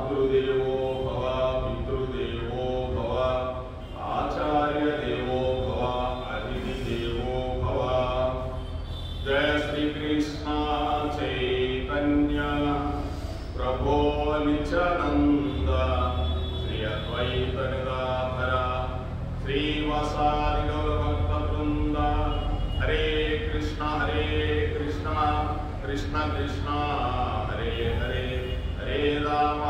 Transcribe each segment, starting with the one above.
మాతృదేవో భవ, పితృదేవో భవ, ఆచార్య దేవో భవ, అతిథి దేవో భవ. జయ శ్రీకృష్ణ చైతన్య ప్రభో నిత్యానంద శ్రీ అద్వైత నిరాధర శ్రీవాసాది గౌరభక్త బృంద. హరే కృష్ణ కృష్ణ కృష్ణ హరే హరే, హరే రామ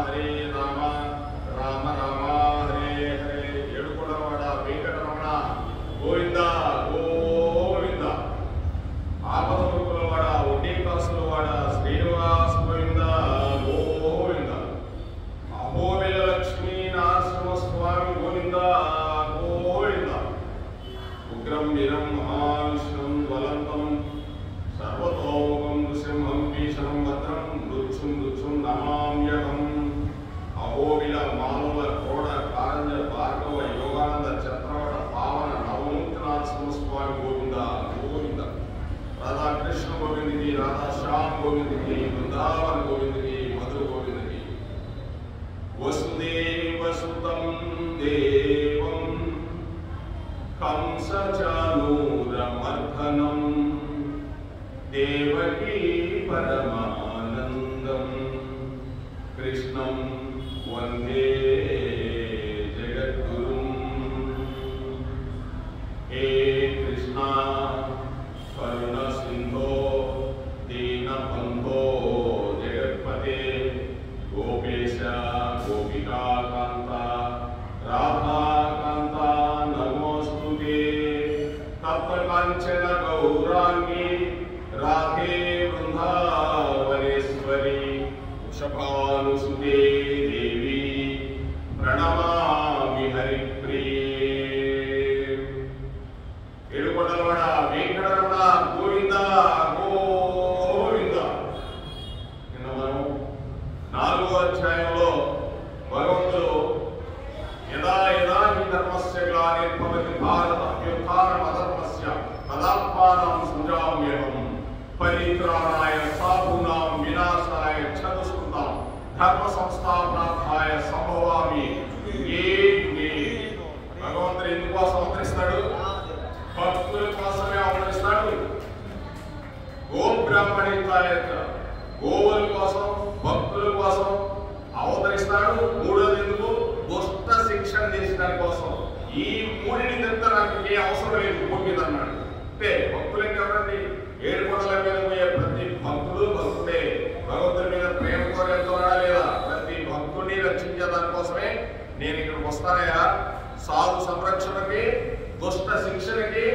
రామ రామ హరే హరే. ఏడుకొండలవాడ వెంకటరమణ గోవింద గోవింద. ఆపదములవాడ ఒడ్డీ కాసులవాడ శ్రీనివాస్ గోవింద గోవింద. అహోబిల లక్ష్మీ నరసింహ స్వామి గోవింద గోవింద. ఉగ్రం వీరం మహావిష్ణుం జ్వలంతం సర్వతోముఖం నృసింహం భీషణం భద్రం మృత్యుం నమామ్యహం. అహోబిల మానవ క్రోడ కారంజ భార్గవ యోగానంద చంద్రవట పావన నవమూర్తి నరసింహ స్వామి గోవింద గోవింద. రాధాకృష్ణ గోవిందకి, రాధా శ్యామ్ గోవిందకి, బృందావన గోవిందకి, మధుర గోవిందకి. వసుదేవసుతం దేవం కంసచానూరమర్దనం దేవకీ పరమానందం కృష్ణం వందే జగద్గురుం. హే కృష్ణ కరుణ సింధో దీనబంధో జగత్పతే గోపేశ గోపికాకాంత రాధాకాంత నమోస్తుతే. తప్తకాంచన గౌరాంగి రాధే బృందావనేశ్వరి వృషభానుసుతే దేవి ప్రణమామి హరిప్రియే. ఏడుకొండలవాడ వెంకటరమణ గోవింద గోవింద. నిన్న మనం 4వ అధ్యాయంలో భగవంతుడు యదా యదా హి ధర్మస్య గ్లానిర్భవతి భారత అభ్యుత్థానమధర్మస్య తదాత్మానం సృజామ్యహం పరిత్రాణాయ సాధూనాం వినాశాయ చతుష్కృతాం ధర్మ సంస్థాపనార్థాయ సంభవామి యుగే యుగే. భగవంతుడు ఎందుకోసం అవతరిస్తాడు? భక్తుల కోసమే అవతరిస్తాడు. గోబ్రాహ్మణితాయ గోవుల కోసం భక్తుల కోసం అవతరిస్తాడు. మూడోది ఎందుకు? దుష్ట శిక్షణ చేసడానికి కోసం. ఈ మూడిని తెత్తడానికి ఏ అవసరం లేదు భూమి మీద అన్నాడు. అంటే భక్తులకి ఎవరండి? ఏడుకొండల మీద పోయే ప్రతి భక్తుడు భక్తుడే. భగవంతుడి మీద ప్రేమ కోరేస్తున్నాడా లేదా? ప్రతి భక్తుడిని రక్షించే దానికోసమే నేను ఇక్కడికి వస్తానయ్యా. సాధు సంరక్షణకి, దుష్ట శిక్షణకి,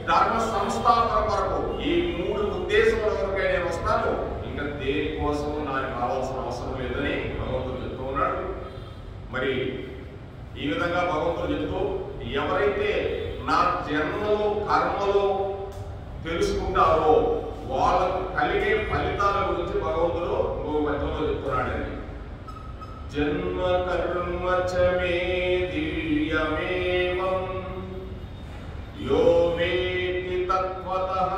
ధర్మ సంస్థాపన కొరకు, ఈ 3 ఉద్దేశముల వరకే నేను వస్తాను. ఇంకా దేనికోసం నాకు కావాల్సిన అవసరం లేదని భగవంతుడు చెప్తూ ఉన్నాడు. మరి ఈ విధంగా భగవంతుడు చెప్తూ, ఎవరైతే నా జన్మలు కర్మలు తెలుసుకుంటారో వాళ్ళకు కలిగే ఫలితాల గురించి భగవంతుడు మధ్యలో చెప్తున్నాడండి. జన్మ కర్మ చ మే దివ్యమేవం యో వేత్తి తత్వతః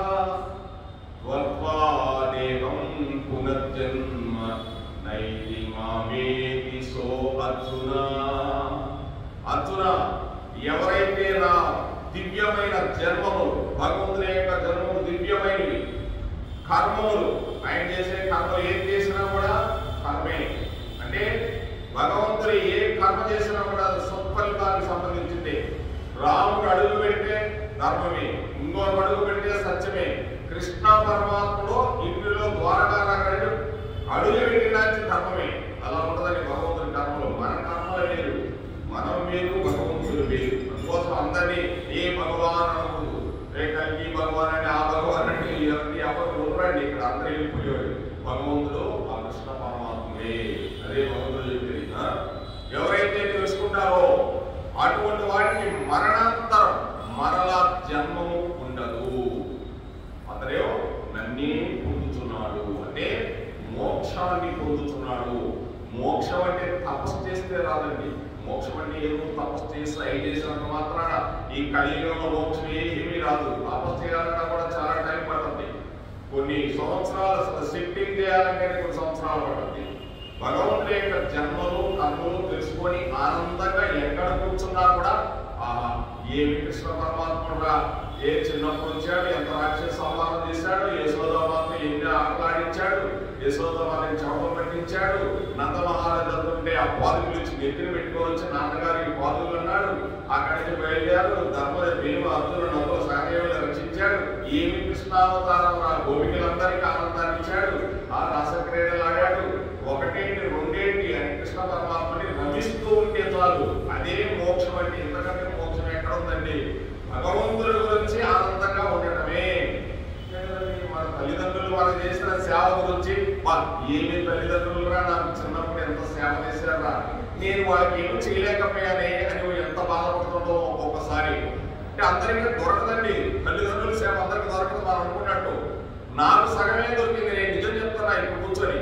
త్వత్వాదేవం పునర్జన్మ నైతి మామేతి సో అర్జున. అర్జున, ఎవరైతే నా దివ్యమైన జన్మము, భగవంతుని యొక్క జన్మము దివ్యమైనవి, కర్మములు, ఆయన చేసే కర్మలు ఏం చేసినా కూడా కర్మే. అంటే భగవంతుడు ఏ కర్మ చేసినా కూడా అది సత్ఫలితానికి సంబంధించింది. రాముడు అడుగు పెడితే ధర్మమే, ఇంకో అడుగు పెడితే సత్యమే. కృష్ణ పరమాత్ముడు ఇంటిలో ద్వారకా నగరుడు అడుగు పెట్టినాచి ధర్మమే. అలా ఉంటుందని భగవంతుడి కర్మలు. మన కర్మలు వేరు, మనం వేరు, భగవంతుడు వేరు. అందుకోసం అందరినీ ఏ భగవాన్ అనకూడదు. కలిగి భగవాన్ అంటే ఆ భగవాన్ అంటే ఎవరు ఉండరండి. ఇక్కడ అందరూ వెళ్ళిపోయేవాడు. భగవంతుడు ఆ కృష్ణ పరమాత్మే. అదే భగవంతుడు చెప్పింది. ఎవరైతే తెలుసుకుంటారో అటువంటి వాడికి మరణాంతరం మరలా జన్మము ఉండదు. అతడేమో నన్నే పొందుతున్నాడు అంటే మోక్షాన్ని పొందుతున్నాడు. మోక్షం అంటే తపస్సు చేస్తే రాదండి. మోక్షం అంటే ఏదో తపస్సు చేసి అయి చేసినంత మాత్రాన ఈ కలియుగంలో మోక్షం ఏమీ రాదు. తపస్సు చేయాలన్నా కూడా చాలా టైం పడుతుంది. కొన్ని సంవత్సరాలు, అసలు సెట్టింగ్ చేయాలంటే కొన్ని సంవత్సరాలు పడుతుంది. భగవంతుడి యొక్క జన్మలు కర్మలు తెలుసుకొని ఆనందంగా ఎక్కడ కూర్చున్నా కూడా ఏమి కృష్ణ పరమాత్ముడుగా ఏ చిన్నప్పుడు వచ్చాడు, ఎంత రాక్షస సంహారం చేశాడు, యశోదామాత ఎన్ని ఆటలాడించాడు, యశోదామాతని చవడం పెట్టించాడు, నంద మహారాజు అంటుంటే ఆ పాదుకులు ఇచ్చి నెత్తిన పెట్టుకోవచ్చు, నాన్నగారికి పాదుకులు అన్నాడు, అక్కడి నుంచి బయలుదేరాడు, భీమ అర్జునుడు నదుల సహదేవులు రక్షించాడు, ఏమి కృష్ణావతారం ఆ గోపికలందరికీ ఆనందాన్ని ఇచ్చాడు, ఆ రసక్రీడలు ఆడాడు, ఒకటేంటి రెండేంటి అని కృష్ణ పరమాత్మని రమిస్తూ ఉంటే చాలు, అదే మోక్షం అంటే. ఇంతకంటే మోక్షం ఎక్కడ ఉందండి? భగవంతుడి గురించి ఆనందంగా ఉండటమే. మన తల్లిదండ్రులు వాళ్ళు చేసిన సేవ గురించి ఏమి తల్లిదండ్రులుగా నాకు చిన్నప్పుడు ఎంత సేవ చేశారా, నేను వాళ్ళకి ఏమి చేయలేకపోయానే అని ఎంత బాధపడుతుందో ఒక్కొక్కసారి. అంటే అందరికీ దొరకదండి తల్లిదండ్రుల సేవ, అందరికీ దొరకదు మనం అనుకున్నట్టు. నాకు సగమే దొరికింది, నేను నిజం చెప్తున్నా ఇప్పుడు కూర్చొని.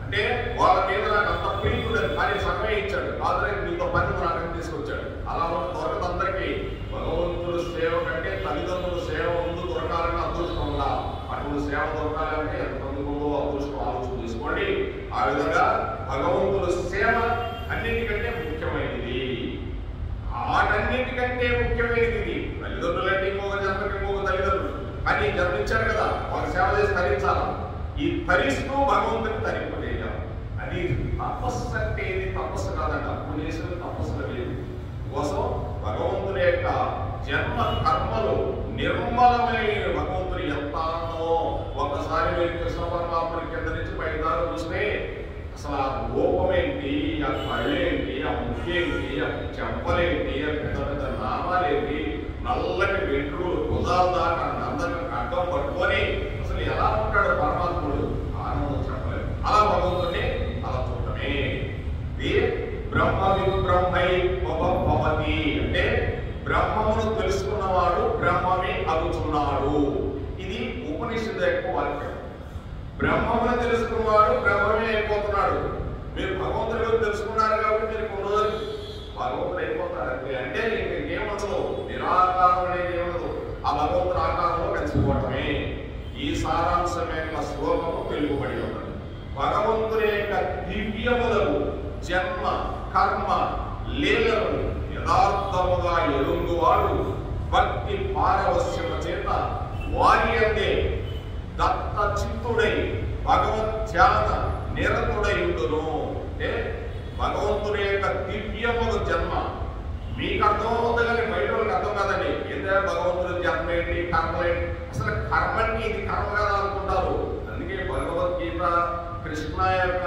అంటే వాళ్ళ మీద నాకు అంత ప్రీతి ఉండదు, కానీ సగమే ఇచ్చాడు, ఆల్రెడీ మీతో పని నాకు తీసుకొచ్చాడు. అలా దొరకదు అందరికీ. భగవంతుడు సేవ కంటే తల్లిదండ్రుల సేవ ముందు దొరకాలని అదృష్టం ఉందా? అటువంటి సేవ దొరకాలంటే ఎంతమంది ఉందో అదృష్టం ఆలోచన తీసుకోండి. ఆ విధంగా భగవంతుడు సేవ అన్నిటికంటే ముఖ్యమైనది. వాటన్నిటికంటే ముఖ్యమైనది తల్లిదండ్రులు అంటే ఇంకొక జన్మకి ఇంకొక తల్లిదండ్రులు, కానీ జన్మించారు కదా, వాళ్ళ సేవ చేసి తరించాలా. ఈ తరిస్తూ భగవంతుని తరింపజేయాలి. అది తపస్సు అంటే ఏది? తపస్సు కాదంట, అప్పుడు చేసిన తపస్సు లేదు. కోసం భగవంతుని యొక్క జన్మ కర్మలు నిర్మలమైన భగవంతుని ఎంత ఆనందమో. ఒక్కసారి మీరు కృష్ణ పరమాత్మని కింద నుంచి పైదారు చూస్తే అసలు ఆ రూపమేంటి, ఆ కళ్ళేంటి, ఆ ముఖ్యేంటి, ఆ చెంపలేంటి, ఆ పెద్ద పెద్ద నామాలేంటి, నల్లటి వెంట్రులు భుజాల దాకా అందరిని అడ్డం పట్టుకొని అసలు ఎలా ఉంటాడు పరమాత్ముడు, ఆనందం చెప్పలేదు. అలా భగవంతుడిని అలా చూడటమే. బ్రహ్మ విబ్రహ్మై భవతి అంటే బ్రహ్మమును తెలుసుకున్నవాడు బ్రహ్మమే అగుతున్నాడు. ఇది ఉపనిషత్తు యొక్క వాక్యం. బ్రహ్మమును తెలుసుకున్నవాడు బ్రహ్మమే అయిపోతున్నాడు. మీరు భగవంతుడి గురించి తెలుసుకున్నారు కాబట్టి మీరు కొన్ని రోజులు భగవంతుడు అయిపోతారు అంతే. అంటే ఇంకేముండదు, నిరాకారం అనేది ఏముండదు, ఆ భగవంతుడు ఆకారంలో కలిసిపోవటమే. ఈ సారాంశం యొక్క శ్లోకము తెలుగుబడి ఉన్నది. భగవంతుని యొక్క దివ్యములకు జన్మ కర్మ లీలను యథార్థముగా ఎరుంగువాడు భక్తి పారవశ్యము చేత వారి అందే దత్త చిత్తుడై భగవత్ ధ్యాన నిరతుడై ఉండును. అంటే భగవంతుని యొక్క దివ్యముల జన్మ మీకు అర్థం అవుతుంది కానీ బయట వాళ్ళకి అర్థం కాదండి. ఏంటంటే భగవంతుడి జన్మ ఏంటి, కర్మలేంటి, అసలు కర్మకి ఇది కర్మ కదా అనుకుంటారు. అందుకే భగవద్గీత కృష్ణ యొక్క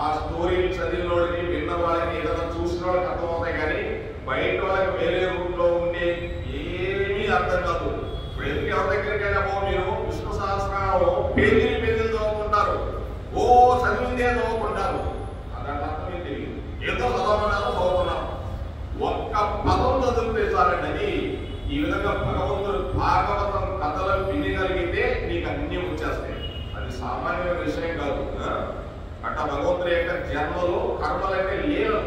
ఆ స్టోరీలు చదివినోడికి విన్న వాళ్ళకి ఏదైనా చూసిన వాళ్ళకి అర్థమవుతాయి కానీ బయట వాళ్ళకి వేరే రూట్లో ఉండే ఏమీ అర్థం కాదు. ఇప్పుడు ఎందుకు ఎవరి దగ్గరికైనా మీరు విష్ణు సహస్రనామం పేజీలు చదువుకుంటారు, ఓ చదివిందే చదువుకుంటారు, అదంటే అర్థమే తెలియదు. ఏదో చదవమన్నారో చదువుకున్నాం, ఒక్క పదం చదివితే చాలండి. ఈ విధంగా భగవంతుడు భాగవతం కథలు వినగలిగితే నీకు అన్ని వచ్చేస్తాయి. అది సామాన్యమైన విషయం కాదు. అట్లా భగవంతుడి యొక్క జన్మలు కర్మలంటే లీలలు.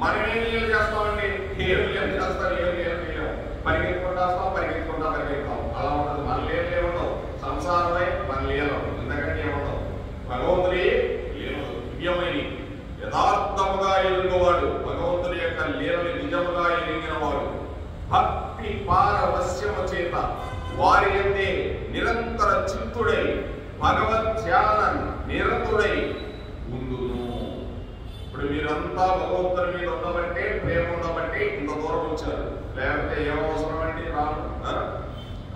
మనం ఏం లీలలు చేస్తామండి? ఏం లీలలు చేస్తాం, ఏం లీలలు చేయలేము. పరిగెత్తుకుంటా వస్తాం, పరిగెత్తుకుంటా పరిగెత్తాం, అలా ఉంటుంది. మన లీలలు ఏముండవు, సంసారమై మన లీలలు, ఎందుకంటే ఏముండవు. భగవంతుడి లీలలు దివ్యమైన యథార్థముగా ఎరుగవాడు, భగవంతుడి యొక్క లీలలు నిజముగా ఎరిగినవాడు భక్తి పారవశ్యము చేత వారి అందే నిరంతర చిత్తుడై భగవత్ ధ్యాన నిరతుడై ఉండును. ఇప్పుడు మీరంతా భగవంతుడి మీద ఉండబట్టే, ప్రేమ ఉండబట్టి ఇంత దూరం వచ్చారు, లేకపోతే ఏమవసరం అండి రాను.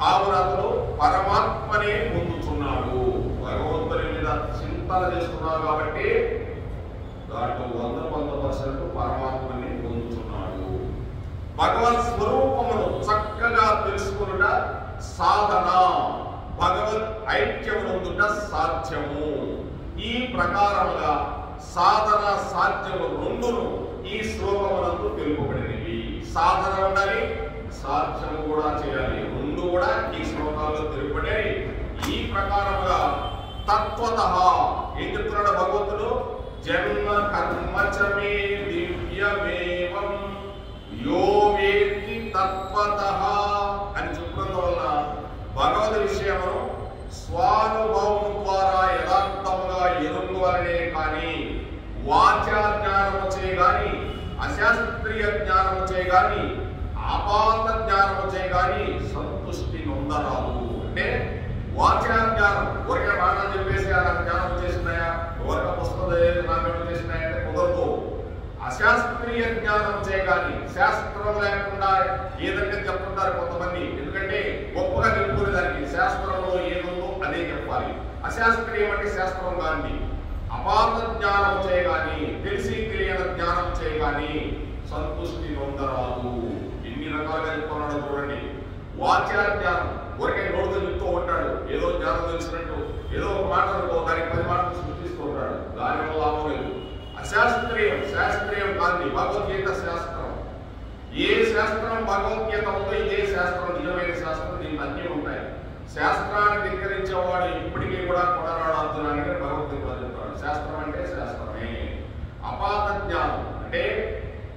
కావున అతను పరమాత్మనే పొందుతున్నాడు. భగవంతుడి మీద చింతన చేస్తున్నాడు కాబట్టి దాంట్లో 100% పరమాత్మని పొందుతున్నాడు. భగవత్ స్వరూపమును చక్కగా తెలుసుకునుట సాధన, భగవత్ ఐక్యమునందుట సాధ్యము. ఈ ప్రకారముగా సాధన సాధ్యము రెండును ఈ శ్లోకమునందు తెలుపబడినవి. సాధన ఉండాలి, సాధ్యము కూడా చేయాలి, రెండు కూడా ఈ శ్లోకాల్లో తెలుపబడి. ఈ ప్రకారముగా తత్వతః ఏం చెప్తున్నాడు భగవంతుడు? జన్మ కర్మచమే దివ్యమేవం యో వేత్తి తత్వతః అని చెప్పడం వల్ల భగవద్ విషయమును స్వానుభవం ద్వారా యథార్థముగా ఎరుగు ఇందువలనే కానీ వాచా జ్ఞానము చేయగాని, అశాస్త్రీయ జ్ఞానము చేయగాని, ఆపాత జ్ఞానము చేయగాని సంతుష్టి నొందరాదు. అంటే వాచా జ్ఞానం ఊరికే మాటలు చెప్పేసి నాకు జ్ఞానం వచ్చేసినాయా, ఊరిక వస్తుంది నాకు వచ్చేసినాయా అంటే కుదరదు. అశాస్త్రీయ జ్ఞానం చేయగాని, శాస్త్రం లేకుండా ఏదంటే చెప్తుంటారు కొంతమంది. ఎందుకంటే గొప్పగా చెప్పుకునే దానికి శాస్త్రంలో ఏదుందో అదే చెప్పాలి. అశాస్త్రీయం అంటే శాస్త్రం కాని, అపాత జ్ఞానం చేయగాని, తెలిసి తెలియని జ్ఞానం చేయగాని సంతుష్టి నొందరాదు. ఎన్ని రకాలుగా చెప్తున్నాడో చూడండి. వాచ్యా జ్ఞానం ఊరికే నోడుతో చెప్తూ ఉంటాడు, ఏదో జ్ఞానం తెలిసినట్టు ఏదో ఒక మాట దానికి 10 మాటలు సృష్టిస్తూ ఉంటాడు, దానివల్ల లాభం లేదు. అశాస్త్రీయం, శాస్త్రీయం కాదు భగవద్గీత శాస్త్రం. ఏ శాస్త్రం భగవద్గీత ఉందో ఇదే శాస్త్రం, నిజమైన శాస్త్రం. దీనికి అన్నీ ఉంటాయి. శాస్త్రాన్ని ధిక్కరించేవాడు ఇప్పటికీ కూడా కొడరాడు అర్జునాన్ని భగవద్గీత చెప్తాడు. శాస్త్రం అంటే శాస్త్రమే. అపాత జ్ఞానం అంటే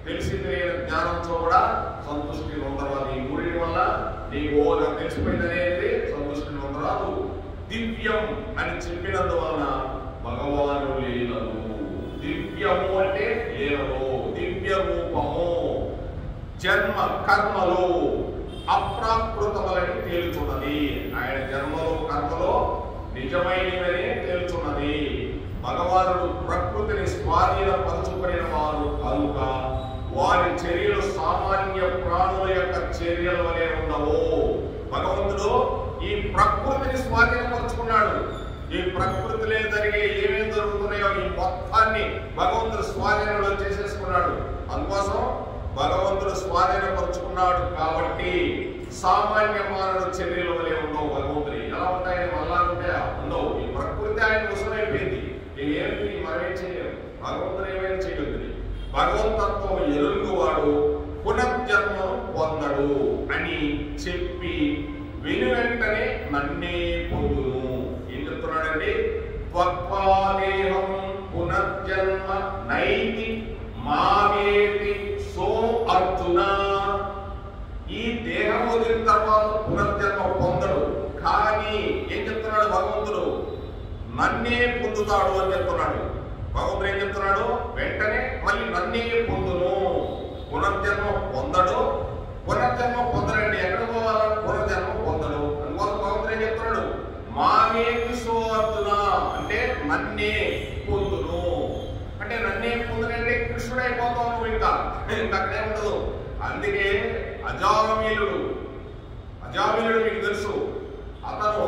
తెలిసి తెలియని జ్ఞానంతో కూడా సంతుష్టి నొందరాదు. ఈ మూడింటి వల్ల నీకు తెలిసిపోయింది అనేది సంతుష్టి నొందరాదు. దివ్యం అని చెప్పినందువలన భగవాను లీలలు. దివ్యము అంటే లీలలు, దివ్య రూపము, జన్మ కర్మలు అప్రాకృతములని తేలుచున్నది. ఆయన జన్మలో కర్మలో నిజమైనవనే తేలుచున్నది. భగవానుడు ప్రకృతిని స్వాధీనపరుచుకునే వారు కనుక వారి చర్యలు సామాన్య ప్రాణుల యొక్క చర్యల వలె ఉండవు. భగవంతుడు ఈ ప్రకృతిని స్వాధీనపరుచుకున్నాడు. ఈ ప్రకృతిలో జరిగే ఏమేమి జరుగుతున్నాయో ఈ మొత్తాన్ని భగవంతుడు స్వాధీనంలో చేసేసుకున్నాడు. అందుకోసం భగవంతుడు స్వాధీనపరుచుకున్నాడు కాబట్టి సామాన్య మానవుడు చర్యల వలె ఉండవు. భగవంతుడు ఎలా ఉంటాయని మళ్ళా ఉంటాయా? ఉండవు. ఈ ప్రకృతి ఆయన ముసలైపోయింది. ఏమి మనమేం చేయలేము, భగవంతుడు ఏమైనా చేయగలుగుతుంది. భగవంతత్వం ఎరుగువాడు పునర్జన్మను పొందడు అని చెప్పి విని వెంటనే నన్నే పొందును. ఏం చెప్తున్నాడండి? త్వత్వాదేహం పునర్జన్మ నైతి మావేతి సో అర్జున. ఈ దేహం వదిలిన తర్వాత పునర్జన్మ పొందడు, కానీ ఏం చెప్తున్నాడు భగవంతుడు? నన్నే పొందుతాడు అని చెప్తున్నాడు. భగవంతుడు ఏం చెప్తున్నాడు? వెంటనే మళ్ళీ నన్నే పొందును. పునర్జన్మ పొందడు. పునర్జన్మ పొందడండి. ఎక్కడ పోవాలా? పునర్జన్మ పొందడు. అందుకోసం భగవంతుడు ఏం చెప్తున్నాడు? మావేతి సో అర్జున అంటే నన్నే పొందును. అంటే నన్నే పొందునంటే కృష్ణుడైపోతావు నువ్వు. ఇంకా అక్కడే ఉండదు. అందుకే అజామిలుడు మీకు తెలుసు, అతను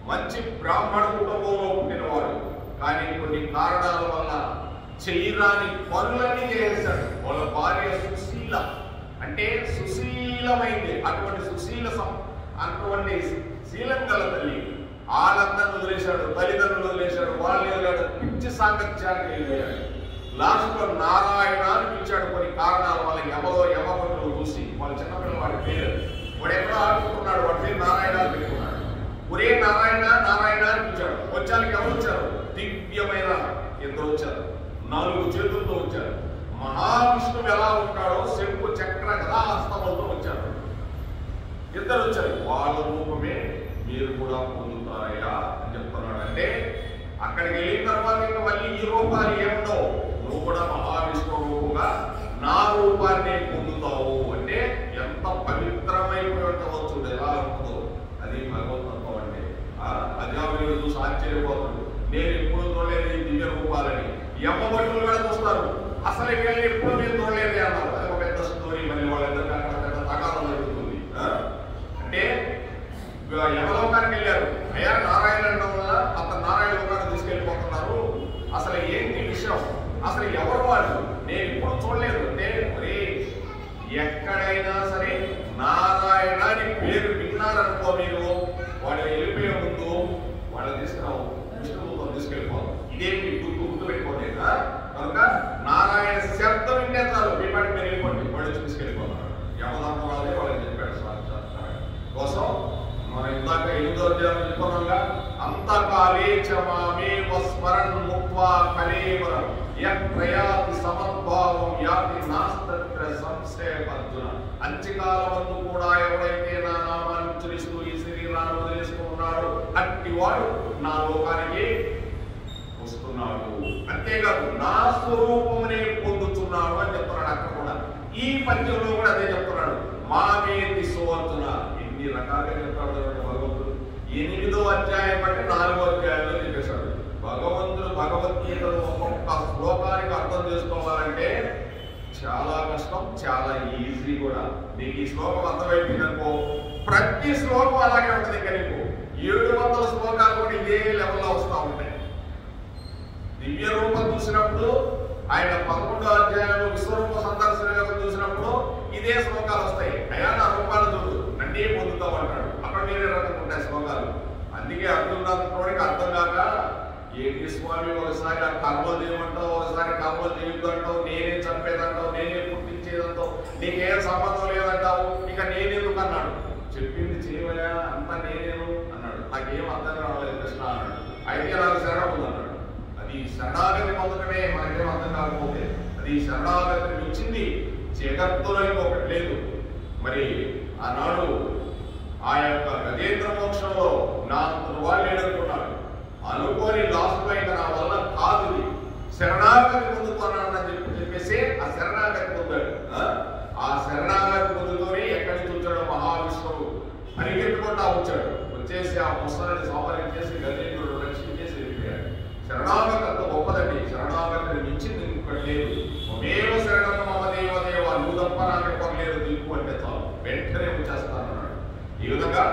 మంచి బ్రాహ్మణ కుటుంబంలో పుట్టినవాడు. కానీ కొన్ని కారణాల వల్ల చేయరాని పనులన్నీ చేశాడు. వాళ్ళ భార్య సుశీల అంటే సుశీలమైంది. అటువంటి శీలం గల తల్లి వాళ్ళందరిని వదిలేశాడు, తల్లిదండ్రులు వదిలేశాడు, వాళ్ళని వదిలాడు, పిచ్చి సాంగత్యానికి వెళ్ళిపోయాడు. లాస్ట్ లో నారాయణ అని పిలిచాడు. కొన్ని కారణాల వల్ల యమభటులు చూసి వాళ్ళ చిన్నపిల్లవాడి పేరు వాడు ఎక్కడో ఆడుకుంటున్నాడు, వాడి పేరు నారాయణ అని పెట్టుకున్నాడు. ఒరే నారాయణ నారాయణ అని పిలిచాడు. వచ్చానికి ఎవరు వచ్చారు? దివ్యమైన ఇద్దరు వచ్చారు, 4 చేతులతో వచ్చారు. మహావిష్ణువు ఎలా ఉంటాడో శంకు చక్ర గదాస్తవంతో వచ్చారు. ఇద్దరు వచ్చారు. వాళ్ళ రూపమే మీరు కూడా పొందుతారయ్యా అని చెప్తున్నాడు. అంటే అక్కడికి వెళ్ళిన తర్వాత ఇంకా మళ్ళీ ఈ రూపాలు ఏముండవు. నువ్వు కూడా మహావిష్ణువు రూపంగా నా రూపాన్ని పొందుతావు. అంటే ఎంత పవిత్రమైపోయి ఉండవచ్చు, ఎలా ఉంటుందో అది భగవతత్వం. అంటే అజామిలుడు చూసి ఆశ్చర్యపోతాడు. నేను ఎప్పుడు చూడలేదు ఈ దివ్య రూపాలని. యమభటులు కూడా చూస్తారు, అసలు వీళ్ళని ఎప్పుడు నేను చూడలేదు అన్నారు. అది ఒక పెద్ద స్టోరీ. మళ్ళీ వాళ్ళందరికీ అక్కడ పెద్ద తగాదం జరుగుతుంది. అంటే యమలోకానికి వెళ్ళారు. అయ్యా నారాయణ అనడం వల్ల అతను నారాయణ లోకానికి తీసుకెళ్ళిపోతున్నారు. అసలు ఏంటి విషయం? అసలు ఎవరు వాళ్ళు? నేను ఇప్పుడు చూడలేదు. అంటే మరి ఎక్కడైనా సరే నారాయణ అని పేరు విన్నారనుకో మీరు, వాడు వెళ్ళిపోయే ముందు వాళ్ళు తీసుకురావు, విష్ణుమూర్తం తీసుకెళ్ళిపోవాలి. ఇదే మీ గుర్తు పెట్టుకోలేదు కనుక నారాయణ శబ్దం వింటే చాలు, మీ పాటి మీరు వెళ్ళిపోండి, వాడు తీసుకెళ్ళిపోతారు. యమధర్మరాజే వాళ్ళకి చెప్పాడు కోసం. మనం ఇందాక 8వ అధ్యాయం చెప్పుకున్నాగా, అంతకాలే చమామేవ స్మరన్ ముక్త్వా కలేవరం యత్రయాతి సమద్భావం యాతి నాస్తత్ర సంశయపర్జున. అంత్యకాలమందు కూడా ఎవరైతే నా నామాన్ని ఉచ్చరిస్తూ ఈ శరీరాన్ని వదిలేస్తూ ఉన్నాడో అట్టి వాడు నా లోకానికి పొందుతున్నాడు. అంతేకాదు నా స్వరూపమునే పొందుతున్నాడు అని చెప్తున్నాడు. అక్కడ కూడా ఈ పద్యంలో కూడా అదే చెప్తున్నాడు. మామేతి సోర్జున. ఎన్ని రకాలుగా చెప్తాడు భగవంతుడు. 8వ అధ్యాయం బట్టి 4వ అధ్యాయంలో చెప్పేశాడు. భగవంతుడు భగవద్గీతను ఒక్కొక్క శ్లోకానికి అర్థం చేసుకోవాలంటే చాలా కష్టం, చాలా ఈజీ కూడా. నీకు ఈ శ్లోకం అర్థమైపోయిందనుకో, ప్రతి శ్లోకం అలాగే ఉంటుంది. ఇంకా నీకు 700 శ్లోకాలు కూడా ఇదే లెవెల్లో వస్తూ ఉంటాయి. దివ్య రూపం చూసినప్పుడు, ఆయన 11వ అధ్యాయంలో విశ్వరూప సందర్శన చూసినప్పుడు ఇదే శ్లోకాలు వస్తాయి. అయ్యా నా రూపాలు చూడు, నన్నే పొందుతావు అంటాడు. అక్కడ వేరే రకంగా ఉంటాయి శ్లోకాలు. అందుకే అర్జునుడికి అర్థం కాక, ఏంటి స్వామి ఒకసారి ఆ కర్మలు చేయమంటావు, ఒకసారి కర్మలు చేయొద్దు అంటావు, నేనే చంపేదంటావు, నేనే పుట్టించేదంటావు, నీకేం సంబంధం లేదంటావు, ఇక నేనెందుకు అన్నాడు. చెప్పింది చేయవయా, అంతా నేనేను అన్నాడు. నాకేం అర్థం కావలేదు కృష్ణ అన్నాడు. అయితే నాకు శరణం ఉందన్నాడు. అది శరణాగతి పొందడమే మనకేం అర్థం కాకపోతే, అది శరణాగతిని ఇచ్చింది జగత్తులో ఇంకొకటి లేదు. మరి ఆనాడు ఆ యొక్క గజేంద్ర మోక్షంలో నా వాళ్ళు ఏడుకున్నాడు. అనుకోని లాస్ట్ అయితే నా వల్ల కాదు, శరణాగతి పొందుతున్నానని చెప్పేసి ఆ శరణాగతి పొందాడు. ఆ శరణాగతి పొందుతూనే ఎక్కడి నుంచి వచ్చాడు మహావిష్ణువు పరిగెత్తుకుంటా వచ్చాడు. వచ్చేసి ఆ ముసలిని సంహరించేసి గజేంద్రుడు రక్షించేసి వెళ్ళిపోయాడు. శరణాగతి అంత గొప్పదండి. శరణాగతిని మించింది ఇంకొకటి లేదు. మేవ శరణం మమ దేవదేవ, నువ్వు తప్ప నాకు ఎక్కర్లేదు దిక్కు అంటే చాలు, వెంటనే వచ్చేస్తానన్నాడు. ఈ విధంగా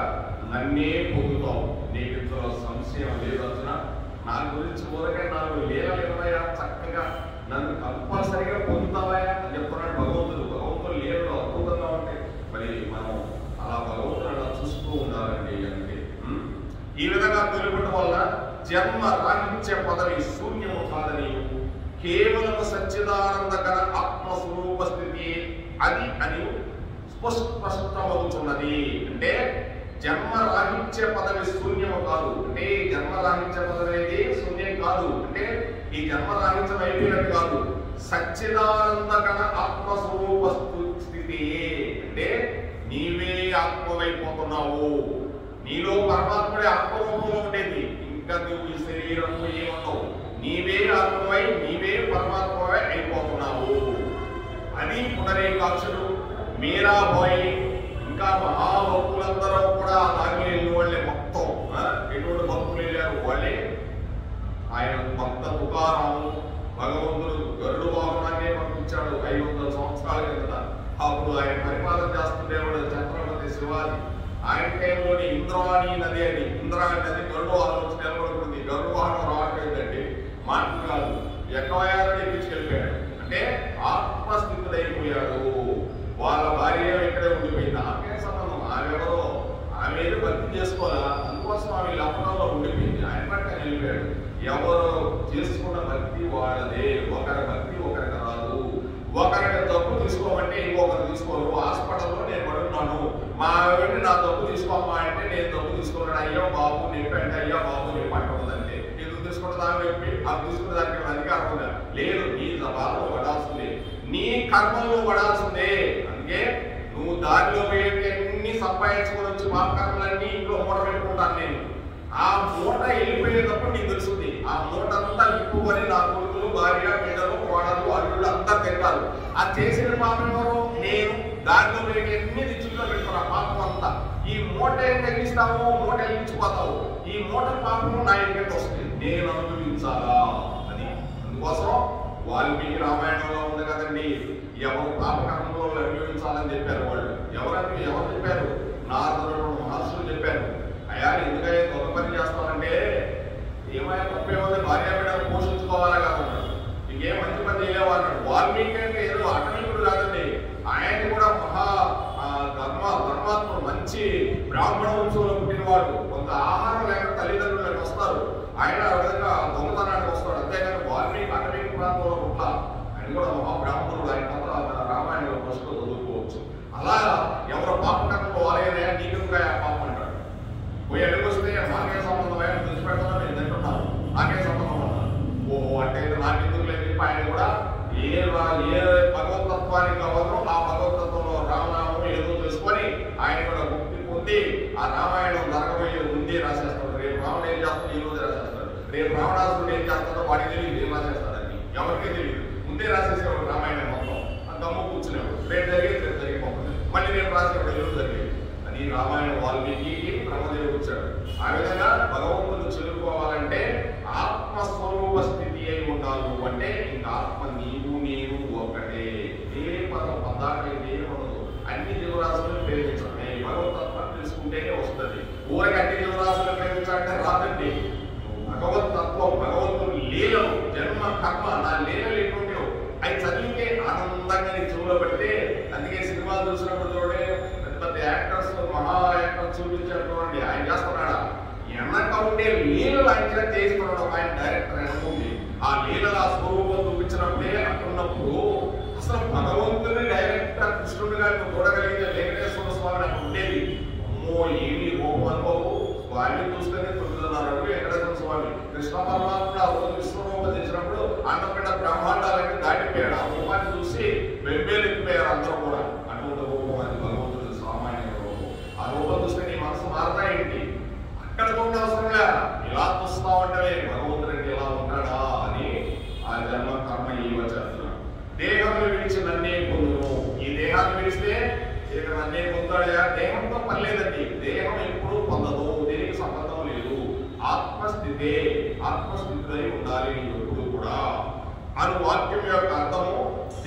నన్నే పొందుతావు, నీకు ఇందులో సంశయం లేదు. అర్జున నా గురించి ఊరకే నాకు లేవలేవయా, చక్కగా నన్ను కంపల్సరిగా పొందుతావయా అని చెప్తున్నాడు భగవంతుడు. భగవంతుడు లేవలో అద్భుతంగా ఉంటాయి. మరి మనం అలా భగవంతుడు అలా చూస్తూ ఉండాలండి. అంటే ఈ విధంగా తొలిపడం వల్ల జన్మ రాహిత్య పదవి శూన్యము కాదని, కేవలం సచ్చిదానందకర ఆత్మస్వరూప స్థితి అది అని స్పష్టమవుతున్నది. అంటే జన్మరాహిత్య పదవి శూన్యము కాదు. అంటే జన్మరాహిత్య పదవి అనేది శూన్యం కాదు. అంటే ఈ జన్మరాహిత్యం అయిపోయినట్టు కాదు. సచ్చిదానందకర ఆత్మస్వరూప స్థితి అంటే నీవే ఆత్మవైపోతున్నావు. నీలో పరమాత్ముడే ఆత్మరూపంలో ఉండేది. ఇంకా నువ్వు ఈ శరీరము ఏమన్నావు, నీవే ఆత్మవై నీవే పరమాత్మవై అయిపోతున్నావు. అది పునరేకాక్షుడు మీరాబాయి ఇంకా మహాభక్తులందరూ కూడా దాని వెళ్ళిన వాళ్ళే. మొత్తం ఎటువంటి భక్తులు వెళ్ళారు వాళ్ళే. ఆయన భక్త తుకారాము భగవంతుడు గరుడు వాహనాన్ని పంపించాడు 500 సంవత్సరాల కిందట. అప్పుడు ఆయన పరిపాలన చేస్తుండేవాడు ఛత్రపతి శివాజీ. ఆయన టైంలోని ఇంద్రాణి నది అని, ఇంద్రాణి నది గరుడు వాహనం వచ్చి నిలబడుతుంది. గరుడు వాహనం రావట్లేదండి, మాట కాదు, ఎక్కవయాలని ఎక్కించుకెళ్ళిపోయాడు. అంటే ఆత్మస్థితుడైపోయాడు. వాళ్ళ భార్య ఇక్కడే ఉండిపోయింది. ఆమె సంబంధం, ఆమెవరో ఆమె ఏదో భక్తి చేసుకోవాలా, అందుకోసం ఆమె లపటంలో ఉండిపోయింది. ఆయన పట్ల వెళ్ళిపోయాడు. ఎవరు చేసుకున్న భక్తి వాళ్ళదే. ఒకరి భక్తి ఒకరికి రాదు. ఒకరికి తప్పు తీసుకోమంటే ఇంకొకరు తీసుకోరు. హాస్పిటల్లో నేను పడున్నాను, మా ఆవిడని నా తప్పు తీసుకోమ్మా అంటే నేను తప్పు తీసుకున్నాను. అయ్యో బాబు నొప్పి అంటే అయ్యా బాబు నొప్పి అంటుందంటే ఎందుకు తీసుకుంటే దాని నొప్పి అది తీసుకునే దానికి అధికారం ఉందా? లేదు. నీ బాధలో పడాల్సిందే, నీ కర్మల్లో పడాల్సిందే. అందుకే నువ్వు దారిలో పోయేటన్ని సంపాదించుకొని వచ్చి మా కర్మలన్నీ ఇంట్లో మూట పెట్టుకుంటాను నేను. ఆ మూట వెళ్ళిపోయేటప్పుడు నీకు తెలుస్తుంది. ఆ మూట అంతా ఇప్పుకొని నా కొడుకులు భార్య బిడ్డలు కోడలు అల్లుళ్ళు అంతా తింటారు. ఆ చేసిన పాపం ఎవరు? నేను. దారిలో పోయేటన్ని రిచుల్లో పెట్టుకున్నా పాపం అంతా. ఈ మూట ఏం తగ్గిస్తావు, మూట వెళ్ళించిపోతావు. ఈ మూట పాపం నా ఇంటికి వస్తుంది, నేను అనుభవించాలా అని. అందుకోసం వాల్మీకి రామాయణంలో ఉంది కదండి, ఎవరు పాపకర్మంలో అనుభవించాలని చెప్పారు వాళ్ళు. ఎవరు చెప్పారు? నారదుడు మహర్షులు చెప్పారు. అయ్యా ఎందుకైనా గొప్ప పని చేస్తామంటే ఏమైనా తప్పేమో భార్య బిడ్డలు పోషించుకోవాలా కాకుండా ఇంకేం మంచి పని చేయలేవు అన్నాడు. వాల్మీకి అంటే ఏదో అటవీకుడు కాదండి, ఆయన కూడా ధర్మాత్ముడు, మంచి బ్రాహ్మణ వంశంలో పుట్టినవాడు. కొంత ఆహారం లేక తల్లిదండ్రులకు వస్తారు, ఆయన ఆ విధంగా దొంగతనానికి వస్తాడు. అంతేగాని వాల్మీకి అటవీక ప్రాంతంలో పుట్ల, ఆయన కూడా మహాబ్రాహ్మణుడు. ఆయన కథ రామాయణంలో ఫస్ట్ చదువుకోవచ్చు. అలా ఎవరు పాపకర్మలో వారైనా నీకుగా పాపం అంటాడు. పోయి అడుగుస్తే నాకే సంబంధం ఆయన తెలిసిపెడతా నేను తింటున్నాను, నాకే సంబంధం అన్నాను. ఓహో అంటే నాకెందుకు లేదు చెప్పి ఆయన కూడా ఏ భగవతత్వానికి కావాలో ఆ భగవతత్వంలో రామనామం ఏదో చేసుకొని ఆయన కూడా ముక్తి పొంది ఆ రామాయణం జరగబోయే ముందే రాసేస్తాడు. రేపు రాముడు ఏం చేస్తాడు ఈ రోజు రాసేస్తాడు, రేపు రావణాసుడు ఏం చేస్తాడో వాడికి తెలియదు ఏం రాసేస్తాడని, ఎవరికే తెలియదు. ముందే రాసేసేవాడు రామాయణం మొత్తం, అంతమ్మ కూర్చునేవాడు, రేపు జరిగేది రేపు జరిగిపోతుంది, మళ్ళీ రేపు రాసేవాడు ఎదురు జరిగేది. అది రామాయణం వాల్మీకి బ్రహ్మదేవుడు వచ్చాడు. ఆ విధంగా భగవంతుడు చేరుకోవాలంటే ఆత్మస్వరూప స్థితి అయి ఉండాలి. అంటే ఇంకా ఆత్మ నీవు నేను ఒకటే. ఏ పదార్థం ఏ ఉండదు. అన్ని జీవరాశులను ప్రేమించండి. భగవతత్వం తెలుసుకుంటేనే వస్తుంది. ఊరికి అన్ని జీవరాశులను ప్రేమించాలంటే రాదండి. భగవతత్వం, భగవంతుడు లీలలు, జన్మ కర్మ, నా లీలలు ఎటువంటివి అవి చదివితే ఆనందంగా నీ చెవులో పెడితే. అందుకే సినిమాలు చూసినప్పుడు చూడండి, పెద్ద పెద్ద యాక్టర్స్, మహా యాక్టర్స్ చూపించారు చూడండి, ఆయన చేస్తున్నాడా వెనక ఉండే లీలలు ఆయన చేస్తున్నాడు. ఆయన డైరెక్టర్ అనుకుంది ఆ లీలల స్వరూపం చూపించినప్పుడే అంటున్నప్పుడు అసలు భగవంతుని డైరెక్టర్ కృష్ణుడు గారిని చూడగలిగితే వెంకటేశ్వర స్వామి అక్కడ ఉండేది. అమ్మో ఏమి రూపం అనుకోవు. స్వామిని చూస్తేనే 9.5 అడుగులు వెంకటేశ్వర స్వామి. కృష్ణ పరమాత్మ ఆ రోజు విశ్వరూపం తెచ్చినప్పుడు అన్నపీఠ బ్రహ్మాండాలన్నీ దాటిపోయాడు. ఆ రూపాన్ని చూసి వెంబేలెత్తిపోయారు అందరూ కూడా. అటువంటి రూపం అది భగవంతుడు సామాన్య రూపం. ఆ రూపం చూస్తే నీ మనసు మారతా ఏంటి? అక్కడ కూడా అవసరం లే, ఇలా చూస్తా ఉంటే భగవంతుడికి ఎలా ఉంటాడా అని ఆ జన్మ కర్మ ఈ వచ్చేస్తున్నాడు. దేహంలో విడిచి నన్నే పొందును. ఈ దేహాన్ని విడిస్తే ఇక నన్నే పొందుతాడా? దేహంతో పని లేదండి. దేహం ఎప్పుడు పొందదు, దేనికి సంబంధం లేదు. ఆత్మస్థితే, ఆత్మస్థితిలో ఉండాలి నీవు ఎప్పుడు కూడా. అను వాక్యం యొక్క అర్థము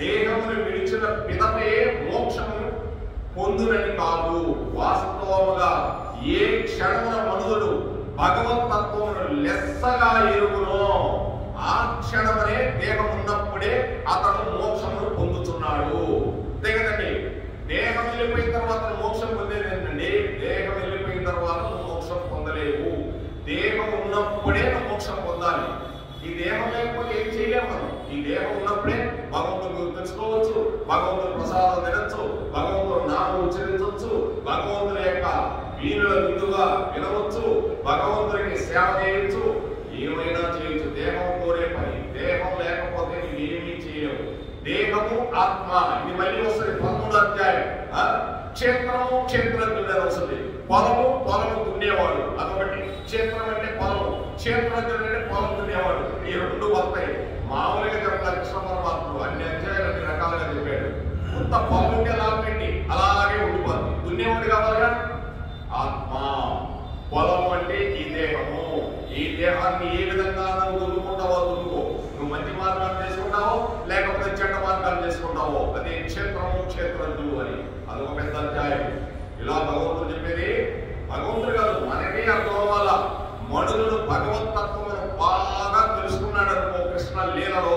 దేహమును విడిచిన పిదపే మోక్షమును పొందునని కాదు. వాస్తవముగా ఏ క్షణమున మనుషుడు భగవతత్వమును లెస్సగా ఎరుగునో ఆ క్షణమనే దేహం ఉన్నప్పుడే అతను మోక్షమును పొందుతున్నాడు. అంతే కదండి. దేహం వెళ్ళిపోయిన తర్వాత మోక్షం పొందేది ఏంటండి? దేహం వెళ్ళిపోయిన తర్వాత మోక్షం పొందలేవు. దేహం ఉన్నప్పుడే మోక్షం పొందాలి. ఈ దేహం లేకపోతే ఏం చేయలేము మనం. ఈ దేహం ఉన్నప్పుడే భగవంతుడు తెలుసుకోవచ్చు, భగవంతుడు ప్రసాదం తినచ్చు, భగవంతుడు నామం ఉచ్చరించవచ్చు, భగవంతుడి యొక్క వీరుల ముందుగా వినవచ్చు, భగవంతుడికి సేవ చేయొచ్చు, ఏమైనా చేయొచ్చు. దేహం కోరే పని. దేహం లేకపోతే ఏమీ చేయలేవు. దేహము ఆత్మ ఇది మళ్ళీ వస్తుంది 13వ అధ్యాయం. క్షేత్రము క్షేత్రజ్ఞుడు వస్తుంది. పొలము పొలము దున్నేవాడు. అదొకటి. క్షేత్రం అంటే పొలము, క్షేత్రజ్ఞుడు అంటే పొలం దున్నేవాడు. ఈ రెండు వస్తాయి. మామూలుగా చెప్తారు కృష్ణ పరమాత్ముడు అన్ని అధ్యాయాలు అన్ని రకాలుగా చెప్పాడు. కొంత పొలం ఉంటే లాభం పెట్టి అలాగే ఉండిపోతుంది. దున్నేవాడు కావాలిగా ఆత్మ. పొలం అంటే ఈ దేహము. ఈ దేహాన్ని ఏ విధంగా నువ్వు దున్నుకుంటావో దున్నుకో. నువ్వు మంచి మార్గాలు చేసుకుంటావో లేకపోతే చెడ్డ మార్గాలు చేసుకుంటావో అదే క్షేత్రము క్షేత్రజ్ఞుడు అని. అదొక పెద్ద అధ్యాయం. ఇలా భగవంతుడు చెప్పేది భగవంతుడు కాదు, మనకే అర్థం అవ్వాల. మనుషుడు భగవతత్వమును బాగా తెలుసుకున్నాడు అనుకో కృష్ణ లీలలో.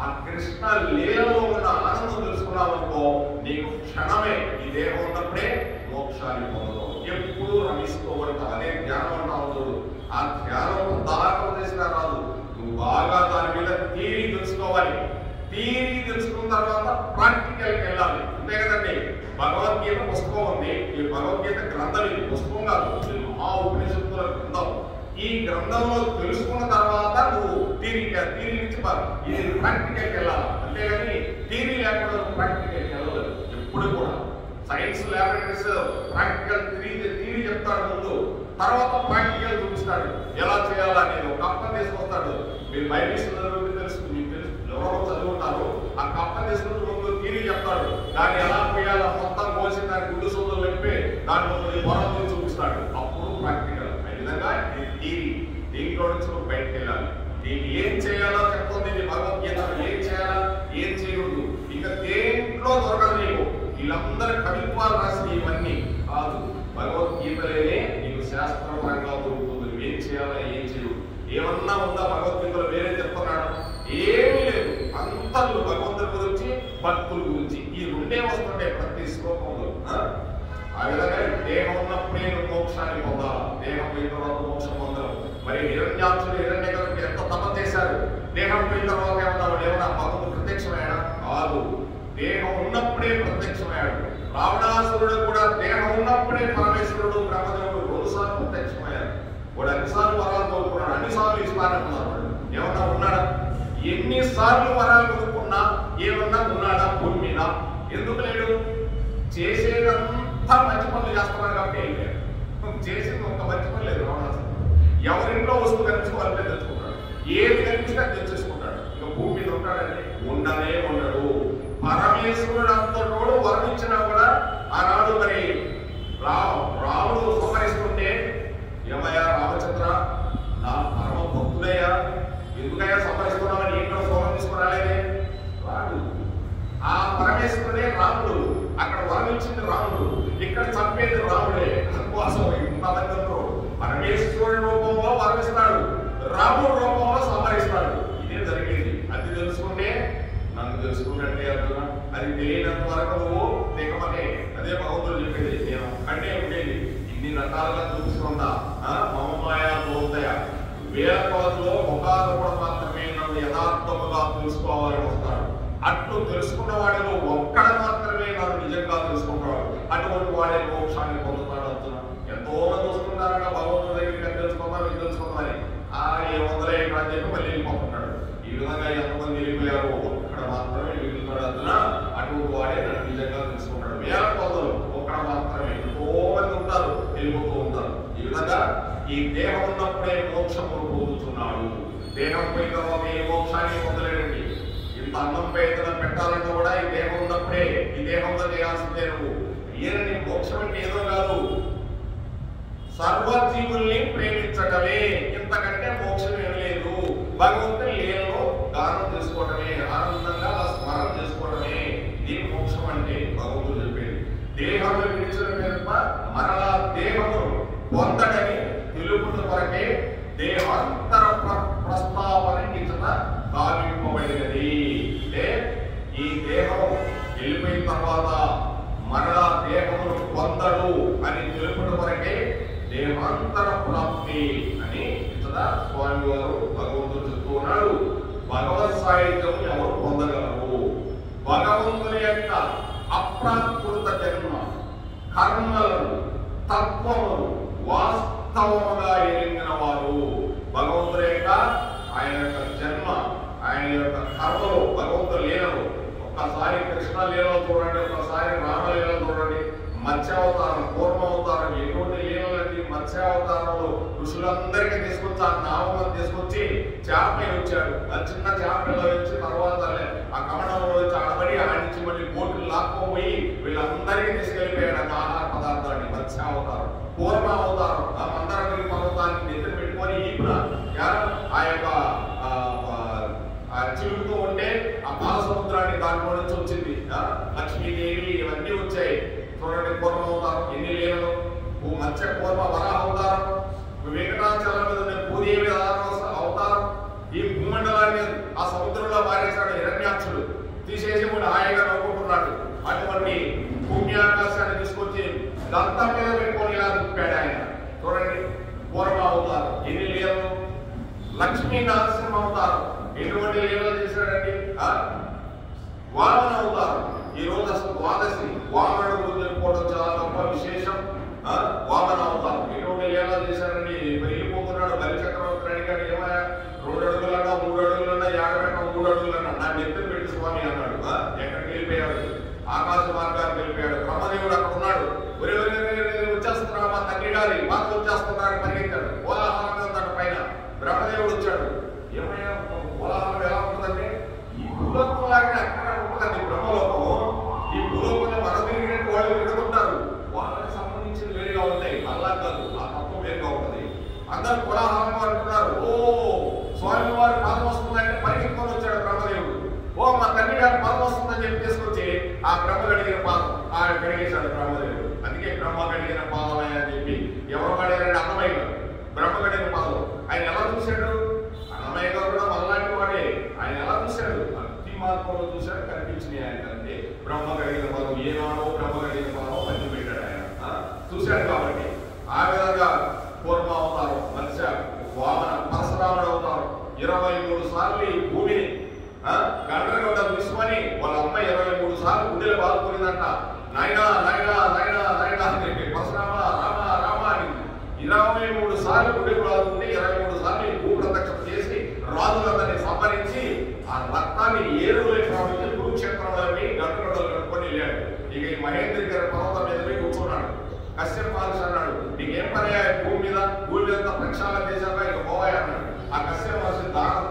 ఆ కృష్ణ లీలలో ఉన్న ఆనందం తెలుసుకున్నావు అనుకో నీకు క్షణమే ఈ దేహం ఉన్నప్పుడే మోక్షాన్ని పొందదు. ఎప్పుడు రమిస్తూ ఉంటావు. అదే జ్ఞానం అంటావు చూడు. ఆ జ్ఞానం దాకా చేసినా రాదు. నువ్వు బాగా దాని మీద థియరీ తెలుసుకోవాలి. థియరీ తెలుసుకున్న తర్వాత ప్రాక్టికల్కి వెళ్ళాలి. అంతే కదండి. భగవద్గీత పుస్తకం ఉంది. ఈ భగవద్గీత గ్రంథం, ఇది పుస్తకం కాదు, ఆ ఉపనిషత్తుల గ్రంథం. ఈ గ్రంథంలో తెలుసుకున్న తర్వాత నువ్వు థియరీ నుంచి ఇది ప్రాక్టికల్కి వెళ్ళాలి. అంతేగాని థియరీ లేకుండా ప్రాక్టికల్కి వెళ్ళలేదు ఎప్పుడు కూడా. సైన్స్ ల్యాబొరేటరీస్ ప్రాక్టికల్ థియరీ చెప్తాడు ముందు, తర్వాత ప్రాక్టికల్ చూపిస్తాడు ఎలా చేయాలనేది. ఒక కప్పని తీసుకొస్తాడు. మీరు బైబిల్స్ తెలుసు, మీకు తెలుసు, ఎవరో చదువుకుంటారు. ఆ కప్పని తీసుకుని ముందు థియరీ చెప్తాడు. దాన్ని ఎలా పోయాలో మొత్తం కోసి దాని గుడ్డు సూదులు చెప్పి దాని ముందు పొరం చూపిస్తాడు. అప్పుడు ప్రాక్టికల్. ఆ విధంగా ఇది థియరీ. దీంట్లో నుంచి నువ్వు బయటకు వెళ్ళాలి. దీన్ని ఏం చేయాలో చెప్తుంది ఇది భగవద్గీత. ఏం చేయాలా ఏం చేయకూడదు ఇంకా దేంట్లో దొరకదు నీకు. వీళ్ళందరూ కవిత్వాలు రాసి ఇవన్నీ కాదు. భగవద్గీతలేనే నీకు శాస్త్రపరంగా దొరుకుతుంది. నువ్వేం చేయాలా ఏం చేయదు. ఏమన్నా ఉందా భగవద్గీతలో వేరే చెప్తున్నాడు? ఏమీ లేదు. అంతలు భగవంతుడి గురించి భక్తుల గురించి ఈ రెండే వస్తుంటాయి ప్రతి శ్లోకంలో. ఆ విధంగా దేహం ఉన్నప్పుడే నువ్వు మోక్షాన్ని పొందాలి. దేహం పోయిన తర్వాత మోక్షం పొందడం. మరి హిరణ్యాక్షుడు హిరణ్యకశిపుడు ఎంత తపస్సు చేశారు. దేహం పోయిన తర్వాత ఏమన్నా భగవంతుడు ప్రత్యక్షమయ్యాడా? కాదు. దేహం ఉన్నప్పుడే ప్రత్యక్షమయ్యాడు. రావణాసురుడు కూడా దేహం ఉన్నప్పుడే పరమేశ్వరుడు బ్రహ్మదేవుడు 2 సార్లు ప్రత్యక్షమయ్యారు. వాడు అన్నిసార్లు వరాలు కోరుకున్నాడు. అన్నిసార్లు ఇస్తానన్నాడు. ఏమన్నా ఉన్నాడా? ఎన్నిసార్లు వరాలు కోరుకున్నా ఏమన్నా ఉన్నాడా భూమి మీద? ఎందుకు లేడు? చేసేదంతా మంచి పనులు చేస్తున్నారు కాబట్టి ఏం లేదు. చేసేది ఒక మంచి పని లేదు. రావణాసురుడు ఎవరింట్లో వస్తువు కనిపించుకోవాలంటే తెచ్చుకున్నాడు. ఏది కనిపిస్తే తెచ్చేసుకుంటాడు. ఇక భూమి మీద ఉంటాడంటే ఉండనే ఉండడు. పరమేశ్వరుడు అంతటోడు వర్ణించినా కూడా ఆనాడు మరి రాముడు సంహరిస్తుంటే, ఏమయ్యా రామచంద్ర, నా పరమ భక్తుడయ్యా, ఎందుకయ్యా సంహరిస్తున్నామని ఎన్నో సోమం తీసుకురాలేదే రాడు. ఆ పరమేశ్వరుడే రాముడు. అక్కడ వర్ణించింది రాముడు, ఇక్కడ చంపేది రాముడే. అందుకోసం ఇంతమందిలో పరమేశ్వరుడి రూపంలో వర్ణిస్తాడు, రాముడు రూపంలో సంహరిస్తాడు. ఇదే జరిగింది. అది తెలుసుకుంటే నన్ను తెలుసుకున్నట్టే అర్థం. అది తెలియనంత వరకు నువ్వు దిగమనే. అదే భగవంతుడు చెప్పేది. నేను ఒక్కటే ఉండేది, ఇన్ని రకాలుగా చూపిస్తుందా మమమాయా గోదయ వేల కొలతలో ముఖాలు కూడా మాత్రమే నన్ను యథార్థముగా తెలుసుకోవాలని వస్తాడు. అట్లు తెలుసుకున్న వాడిలో ఒక్కడ మాత్రమే నన్ను నిజంగా తెలుసుకుంటాడు. అటువంటి వాడే మోక్షాన్ని పొందుతాడు. అంటున్నా ఎంతో మంది వస్తున్నారన్న భగవంతుడి దగ్గరికి తెలుసుకుందాం, ఇది తెలుసుకుందామని ఏ వందలే ఇక్కడ అని చెప్పి మళ్ళీ వెళ్ళిపోతున్నాడు. ఈ విధంగా ఎంతమంది వెళ్ళిపోయారు, ఒక్కడ మాత్రమే వెళ్తున్నాడు. అంటున్నా అటువంటి వాడే నన్ను నిజంగా తెలుసుకుంటాడు. వేల కొలతలు ఒక్కడ మాత్రమే, ఎంతో మంది ఉంటారు, వెళ్ళిపోతూ ఉంటారు. ఈ విధంగా ఈ దేహం ఉన్నప్పుడే మోక్షమును పొందుతున్నాడు. దేహం పోయిన తర్వాత ఏ మోక్షాన్ని పొందలేడండి. ఇంత అన్నం పేదన పెట్టాలన్నా కూడా ఈ దేహం ఉన్నప్పుడే, ఈ దేహంలో చేయాల్సిందే నువ్వు. ఈయనని మోక్షం అంటే ఏదో కాదు, సర్వజీవుల్ని ప్రేమించటమే. ఇంతకంటే మోక్షం ఏం లేదు. భగవంతుని లీలలో గానం చేసుకోవటమే, ఆనందంగా స్మరణ చేసుకోవటమే ఇది మోక్షం అంటే. భగవంతుడు చెప్పేది దేహంలో విడిచిన మీద మరలా దేహము పొందడని తెలుపుట కొరకే దేహాంతర ప్రస్తావన ఇతర కావింపబడినది. అంటే ఈ దేహం వెళ్ళిపోయిన తర్వాత మరలా దేహమును పొందడు అని తెలుపుట కొరకే దేహాంతర ప్రాప్తి అని ఇతర స్వామి వారు భగవంతుడు చెప్తూ ఉన్నాడు. భగవత్ సాహిత్యం ఎవరు పొందగలరు? భగవంతుని యొక్క అప్రాకృత జన్మ కర్మలను తత్వములు వాస్తవముగా ఎరిగిన వారు. భగవంతుని యొక్క ఆయన యొక్క జన్మ, ఆయన యొక్క కర్మలు, భగవంతుడు లీలలు. ఒక్కసారి కృష్ణ లీలలో చూడండి, ఒక్కసారి రామలీలలో చూడండి. మత్స్యావతారం, కూర్మావతారం, ఎటువంటి లీలలండి. మత్స్యావతారంలో ఋషులందరికీ తీసుకొచ్చి ఆ నామం తీసుకొచ్చి చేప వచ్చాడు. ఆ చిన్న చేపలో వచ్చి తర్వాత ఆ కమలంలో వచ్చి ఆడబడి ఆడించి మళ్ళీ బోట్లు లాక్కోపోయి వీళ్ళందరికీ తీసుకెళ్ళిపోయాడు ఆ ఆహార పదార్థాన్ని. మత్స్యావతారం. కూర్మావతారం ఆ మందరగిరి పర్వతాన్ని నెత్తి పెట్టుకొని ఈపున ఆ యొక్క చిలుగుతూ ఉంటే ఆ పాలసముద్రాన్ని దాంట్లో నుంచి వచ్చింది. లక్ష్మీదేవి ఇవన్నీ వచ్చాయి. చూడండి కూర్మావతారం ఎన్ని లీలలు. మత్స్య కూర్మ వరాహ అవతారం, వెంకటాచలం మీద భూదేవి అవతారం. ఈ భూమండలాన్ని ఆ సముద్రంలో పారేశాడు హిరణ్యాక్షుడు. తీసేసి కూడా హాయిగా నవ్వుకుంటున్నాడు. అటువంటి భూమ్యాకాశాన్ని తీసుకొచ్చి దంతా మీద పెట్టుకొని ఇలా తిప్పాడు ఆయన. చూడండి కూర్మ అవతారం ఎన్ని లీలలు. లక్ష్మీ నరసింహ అవతారం ఎటువంటి లీలలు చేశాడండి. వామన అవతారం ఈ రోజు అసలు ద్వాదశి వామనుడు గురించి చెప్పుకోవడం చాలా గొప్ప విశేషం. వామన అవతారం ఎటువంటి లీలలు చేశాడండి. వెళ్ళిపోతున్నాడు బలిచక్రవర్తి అడిగాడు, ఏమయ్యా 2 అడుగులన్నా 3 అడుగులన్నా 3 అడుగులన్నా నా నెత్తిని పెట్టి స్వామి అన్నాడు. ఎక్కడికి వెళ్ళిపోయాడు? ఆకాశ మార్గానికి వెళ్ళిపోయాడు. బ్రహ్మదేవుడు అక్కడ ఉన్నాడు. వచ్చేస్తున్నాడు మా తండ్రి గారి మాకు వచ్చేస్తున్నాడు పరిగెత్తాడు. కోలాహలంగా తన పైన బ్రహ్మదేవుడు వచ్చాడు. ఏమయ్యా కోలాహలం ఎలా ఉంటుందంటే ఈ భూలోకం లాగానే అక్కడ ఉంటుందండి బ్రహ్మలోకం. ఈ భూలోకంలో మన తిరిగినట్టు వాళ్ళు విడుకుంటారు. వాళ్ళకి సంబంధించిన వేరుగా ఉంటాయి. అలా కాదు, ఆ తత్వం వేరుగా ఉంటుంది. అందరూ కోలాహలంగా అంటున్నారు. ఓ స్వామి వారి పాదం వస్తుందంటే పరిగెత్తుకొని వచ్చాడు బ్రహ్మదేవుడు. ఓ మా తండ్రి గారి పాదం వస్తుందని చెప్పి తీసుకొచ్చి ఆ బ్రహ్మ గడిగిన పాదం ఆయన కడిగేశాడు బ్రహ్మదేవుడు. అందుకే బ్రహ్మ గడిగిన పాదం అని చెప్పి ఎవరు కడిగారంటే అన్నమయ్య గారు. బ్రహ్మ గడిగిన పాదం ఆయన ఎలా చూశాడు? అన్నమయ్య గారు కూడా మనలాంటి వాడే. ఆయన ఎలా చూశాడు? భక్తి మార్గంలో చూశాడు, కనిపించినాయి ఆయన కంటే. బ్రహ్మ గడిగిన పాదం ఏనాడో బ్రహ్మ గడిగిన పాదం పంచి పెట్టాడు ఆయన. చూశాడు కాబట్టి ఆ విధంగా కూర్మ అవతారం, మత్స్య వామన పరశురాముడు అవతారం 23 సార్లు ఈ భూమిని గంటగడ్డ తీసుకొని వాళ్ళ అమ్మ 23 సార్లు గుండెలు బాదుకునిందంట. నాయనా నాయనా నాయనా నాయనా అని చెప్పి పరశురామ రామ రామ అని 23 సార్లు గుండెలు బాదుకుంటే 23 సార్లు ఈ భూ ప్రదక్షిణ చేసి రాజులందరినీ సంహరించి ఆ రక్తాన్ని ఏరులే ప్రవహించి కురుక్షేత్రంలోకి గంటగడ్డలు కట్టుకొని వెళ్ళాడు. ఇక ఈ మహేంద్రగిరి పర్వతం మీద పోయి కూర్చున్నాడు. కశ్యప మహర్షి అన్నాడు, నీకేం పని భూమి మీద ప్రక్షాళన చేశాక ఇక పోవాయి అన్నాడు. ఆ కశ్యప మహర్షి దానం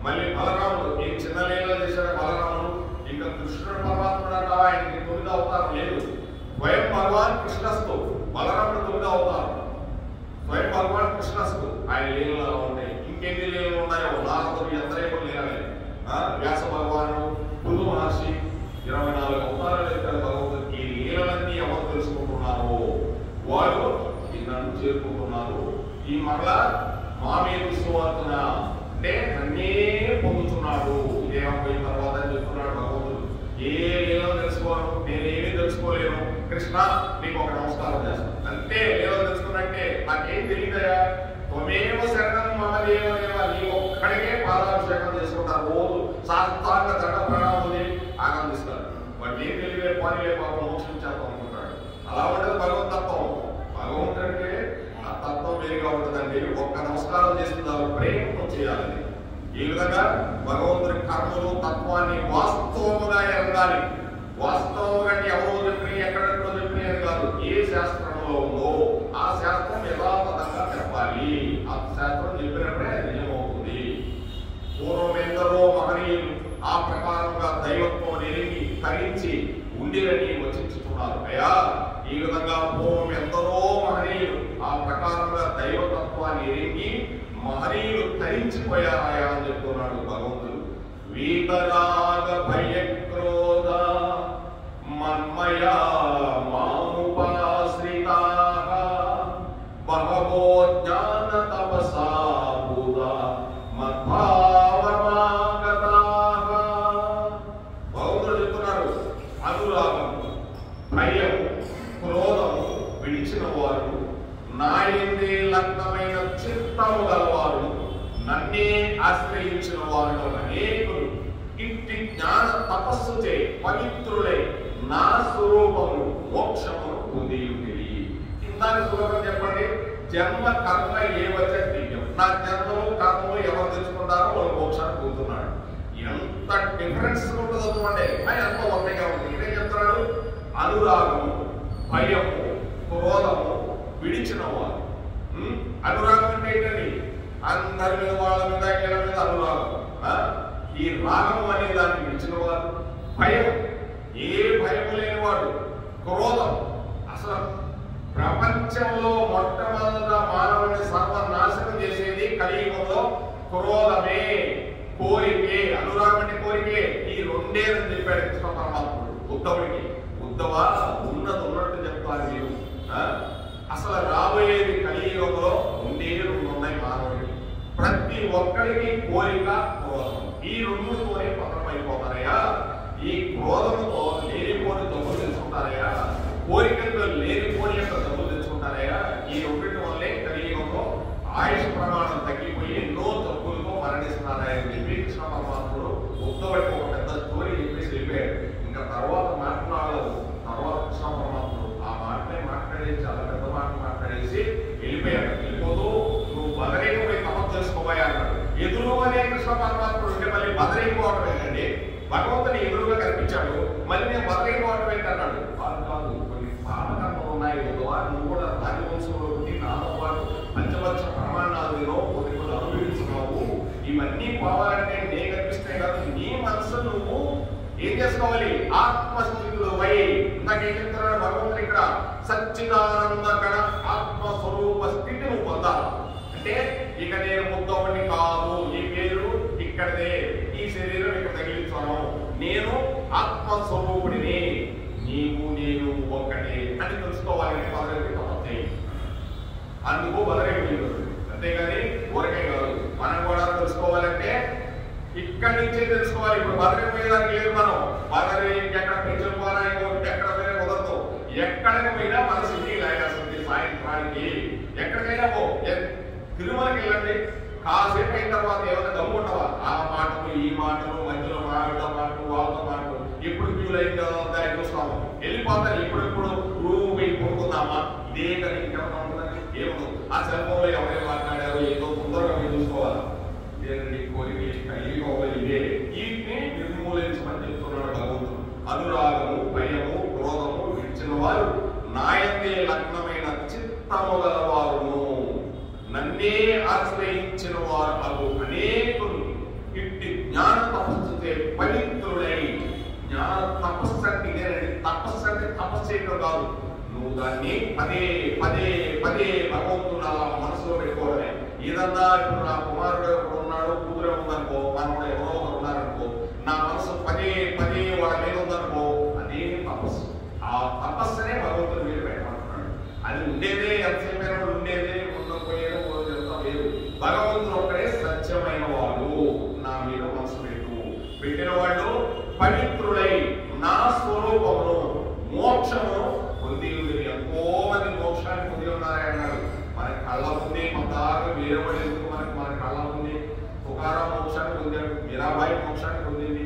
మళ్ళీ బలరాముడు ఏం చిన్న లీల చేశాడు బలరాముడు. ఇంకా కృష్ణుడు పరమాత్ముడు అంటావా, ఆయనకి 9వ అవతారం లేదు. స్వయం భగవాన్ కృష్ణస్తు, బలరాముడు 9వ అవతారం. స్వయం భగవాన్ కృష్ణస్తు, ఆయన లీలలు అలా ఉన్నాయి. ఇంకెన్ని లీలలు ఉన్నాయో నారదుడు ఎంతరేమో లీలలే. వ్యాస భగవానుడు, పులు మహర్షి 24 అవతారాలు ఎత్తారు భగవంతుడు. ఈ లీలలన్నీ ఎవరు తెలుసుకుంటున్నారో వాడు నన్ను చేరుకుంటున్నారు. ఈ మరలా మామేది సువార్తన అంటే నన్నే పొందుతున్నాడు. ఇదేమైపోయిన తర్వాత చెప్తున్నాడు భగవంతుడు. ఏ లీలలో తెలుసుకోను, నేనేమీ తెలుసుకోలేను. కృష్ణ నీకు ఒక నమస్కారం చేస్తాను అంతే. లీలలో తెలుసుకున్నట్టే నాకేం తెలియదయా. త్వమేవ శరణం మమ దేవదేవ, నీ ఒక్కడికే పాదాభిషేకం చేసుకుంటారు. రోజు శాస్త్రాంగ దండ ప్రణామాలు ఆనందిస్తారు. వాడు ఏం తెలియలే పనిలే పాపం మోక్షం చేద్దాం అనుకుంటాడు. అలా ఉండదు భగవతత్వం. భగవంతుడికి ఆ తత్వం వేరుగా ఉంటుందండి. ఒక్క నమస్కారం చేస్తుంది ప్రేమతో చేయాలని. ఈ విధంగా భగవంతుడి కర్మలు తత్వాన్ని వాస్తవముగా ఎరగాలి. వాస్తవంగా ఎవరో చెప్పి ఎక్కడెక్కడో చెప్పి అని కాదు. ఏ శాస్త్రంలో ఉందో ఆ శాస్త్రం యథాతథంగా చెప్పాలి. ఆ శాస్త్రం చెప్పినప్పుడే నిజమవుతుంది. పూర్వం ఎందరో మహనీయులు ఆ ప్రకారంగా దైవత్వం ఎరిగి తరించి ఉండిరని వచించుతున్నారు. అయ్యా ఈ విధంగా పూర్వం ఎందరో మహనీయులు ఆ ప్రకారంగా దైవతత్వాన్ని ఎరిగి మహనీయులు తరించిపోయారాయా అని చెప్తున్నాడు భగవంతుడు. వీతరాగ భయక్రోధ మన్మయా మాముపాశ్రితాః బహవో జ్ఞాన తపసా బుధ మద్భావమాగతాః. భగవంతుడు చెప్తున్నారు అనురాగం, భయం, క్రోధము విడిచిన వారు, నాయందే లగ్నమైన చిత్తము గలవారు, నన్నే ఆశ్రయించిన వారు అనేకులు ఇట్టి జ్ఞాన తపస్సు చే పవిత్రులై నా స్వరూపము మోక్షమును పొంది ఉంటుంది. ఇందాక సులభం చెప్పండి. జన్మ కర్మ ఏవచ్చ దివ్యం. నా జన్మము కర్మము ఎవరు తెలుసుకుంటారో వాళ్ళు మోక్షాన్ని పొందుతున్నాడు. ఎంత డిఫరెన్స్ ఉంటుందో చూడండి. ఎంత ఒకేగా ఉంది. ఇదే చెప్తున్నాడు అనురాగము, భయము, క్రోధము విడిచిన వారు. అనురాగం అంటే ఏంటండి? అందరి మీద వాళ్ళ మీద వీళ్ళ మీద అనురాగం. ఈ రాగము అనే దాన్ని విడిచిన వారు. భయం, ఏ భయం లేనివాడు. క్రోధం, అసలు ప్రపంచంలో మొట్టమొదట మానవుని సర్వనాశనం చేసేది కలియుగంలో క్రోధమే. కోరికే, అనురాగం అంటే కోరికే. ఈ రెండే అని చెప్పాడు కృష్ణ పరమాత్ముడు ఉద్ధవుడికి. ఉద్ధవ ఉన్నది ఉన్నట్టు చెప్తాను మీరు. అసలు రాబోయేది కలియుగంలో ఉండే 2 ఉన్నాయి మానవుడికి. ప్రతి ఒక్కరికి కోరిక, క్రోధం. ఈ రెండుతోనే పతనమైపోతారయ్యా. ఈ క్రోధంతో లేనిపోని జబ్బులు తెలుసుకుంటారయ్యా. కోరికలతో లేనిపోని యొక్క జబ్బులు తెలుసుకుంటారయ్యా. ఈ రెండింటి వల్లే కలియుగంలో ఆయుష్ ప్రమాణం తగ్గిపోయి ఎన్నో జబ్బులతో మరణిస్తున్నారని చెప్పి కృష్ణ పరమాత్ముడు ఉద్ధవుడికి ఒక పెద్ద స్టోరీ చెప్పేసి వెళ్ళిపోయాడు. ఇంకా తర్వాత మాట్లాడలేదు. తర్వాత కృష్ణ పరమాత్ముడు ఆ మాటనే మాట్లాడేసి చాలా పెద్ద మాట మాట్లాడేసి వెళ్ళిపోయాడు. వెళ్ళిపోతూ నువ్వు బదరీకి పోయి తపస్సు చేసుకోబోయా అన్నాడు. ఎదురు అనే కృష్ణ పరమాత్ముడు ఉంటే మళ్ళీ బదరీకి పోవడం ఏంటండి? భగవంతుని ఎదురుగా కనిపించాడు, మళ్ళీ నేను బదరీకి పోవడం ఏంటన్నాడు. కాదు కాదు, కొన్ని పాపకర్మలు ఉన్నాయి. నువ్వు కూడా రాజవంశంలో ఉండి నాతో పాటు పంచపక్ష ప్రమాణాలను కొన్ని అనుభవించున్నావు. ఇవన్నీ పోవాలంటే నేను కనిపిస్తే కాదు, నీ మనసు నువ్వు ఏం చేసుకోవాలి? ఆత్మస్థితులు వై. ఇందాకేం చెప్తున్నాడు భగవంతుడు ఇక్కడ? సచ్చిదానంద గణ ఆత్మస్వరూప స్థితి నువ్వు పొందాలి. అంటే ఇక నేను ముద్దవని కాదు, ఈ పేరు ఇక్కడదే, ఈ శరీరం ఇక్కడ తగిలించాను, నేను ఆత్మస్వరూపుడిని, నీవు నేను ఒక్కటే అని తెలుసుకోవాలని బదరికి తపస్సు. అందుకు బదరికి అంతేగాని ఊరకే కాదు. మనం కూడా తెలుసుకోవాలంటే ఇక్కడి నుంచే తెలుసుకోవాలి. ఇప్పుడు బదరికి పోయేదానికి లేదు. మనం బదరి ఎక్కడ పెంచులు పోరా, ఎక్కడ పోయినా కుదరదు. ఎక్కడికి పోయినా మనసు ఇంటికి లాగాల్సింది. సాయంత్రానికి ఎక్కడికైనా పో, తిరుమలకి వెళ్ళండి. కాసేపు అయిన తర్వాత ఏమైనా దమ్ముంటావా? ఆ మాటలు ఈ మాటలు మధ్యలో మావిడ మాటలు వాళ్ళతో మాటలు ఎప్పుడు క్యూలు అయిందో దాన్ని చూస్తాము. వెళ్ళిపోతాను. ఎప్పుడెప్పుడు రూమ్ పోయి కొనుక్కుందామా? ఇదే కానీ ఇంకెవరైనా ఉంటుందని ఏమో. ఆ సెల్ ఫోన్ లో ఎవరైనా మాట్లాడారు ఏదో తొందరగా మీరు చూసుకోవాలా? ఇదేనండి కోరిక. ఇదే వీటిని నిర్మూలించమని చెప్తున్నాడు భగవంతుడు. అనురాగము, భయము, క్రోధము విడిచిన వారు, నాయందే లగ్నమైన చిత్తము గలవారును, నన్నే ఆశ్రయించిన వారు అగు అనేకులు ఇట్టి జ్ఞాన తపస్సు చే పవిత్రుడై. జ్ఞాన తపస్సు అంటే ఇదేనండి. తపస్సు అంటే తపస్సు చేయడం కాదు, నువ్వు దాన్ని పదే పదే పదే భగవంతుడు అలా మనసులో పెట్టుకోవడమే. ఏదన్నా ఇప్పుడు నా కుమారుడు ఎవరు ఉన్నాడు, కూతురు ఉందనుకో, మనలో ఎవరో ఒకరు ఉన్నారనుకో, నా మనసు పదే పదే వాళ్ళ మీద ఉందనుకో, అదే తపస్సు. ఆ తపస్సునే భగవంతుడు మీద పెట్టమంటున్నాడు. అది ఉండేదే ఎంతసేపు ఉండేదే, ఉండకపోయేదో లేదు. భగవంతుడు ఒక్కడే సత్యమైన వాడు. నా మీద మనసు పెట్టిన వాళ్ళు పవిత్రుడై నా స్వరూపమును మోక్షము పొంది. ఎంతో మంది మోక్షాన్ని పొంది ఉన్నారన్నాడు. మన కళ్ళ ముందే మొత్తాగా వేరబడి మన కళ్ళ ముందే తుకారాం మోక్షాన్ని పొందాడు, మీరాబాయి మోక్షాన్ని పొందింది,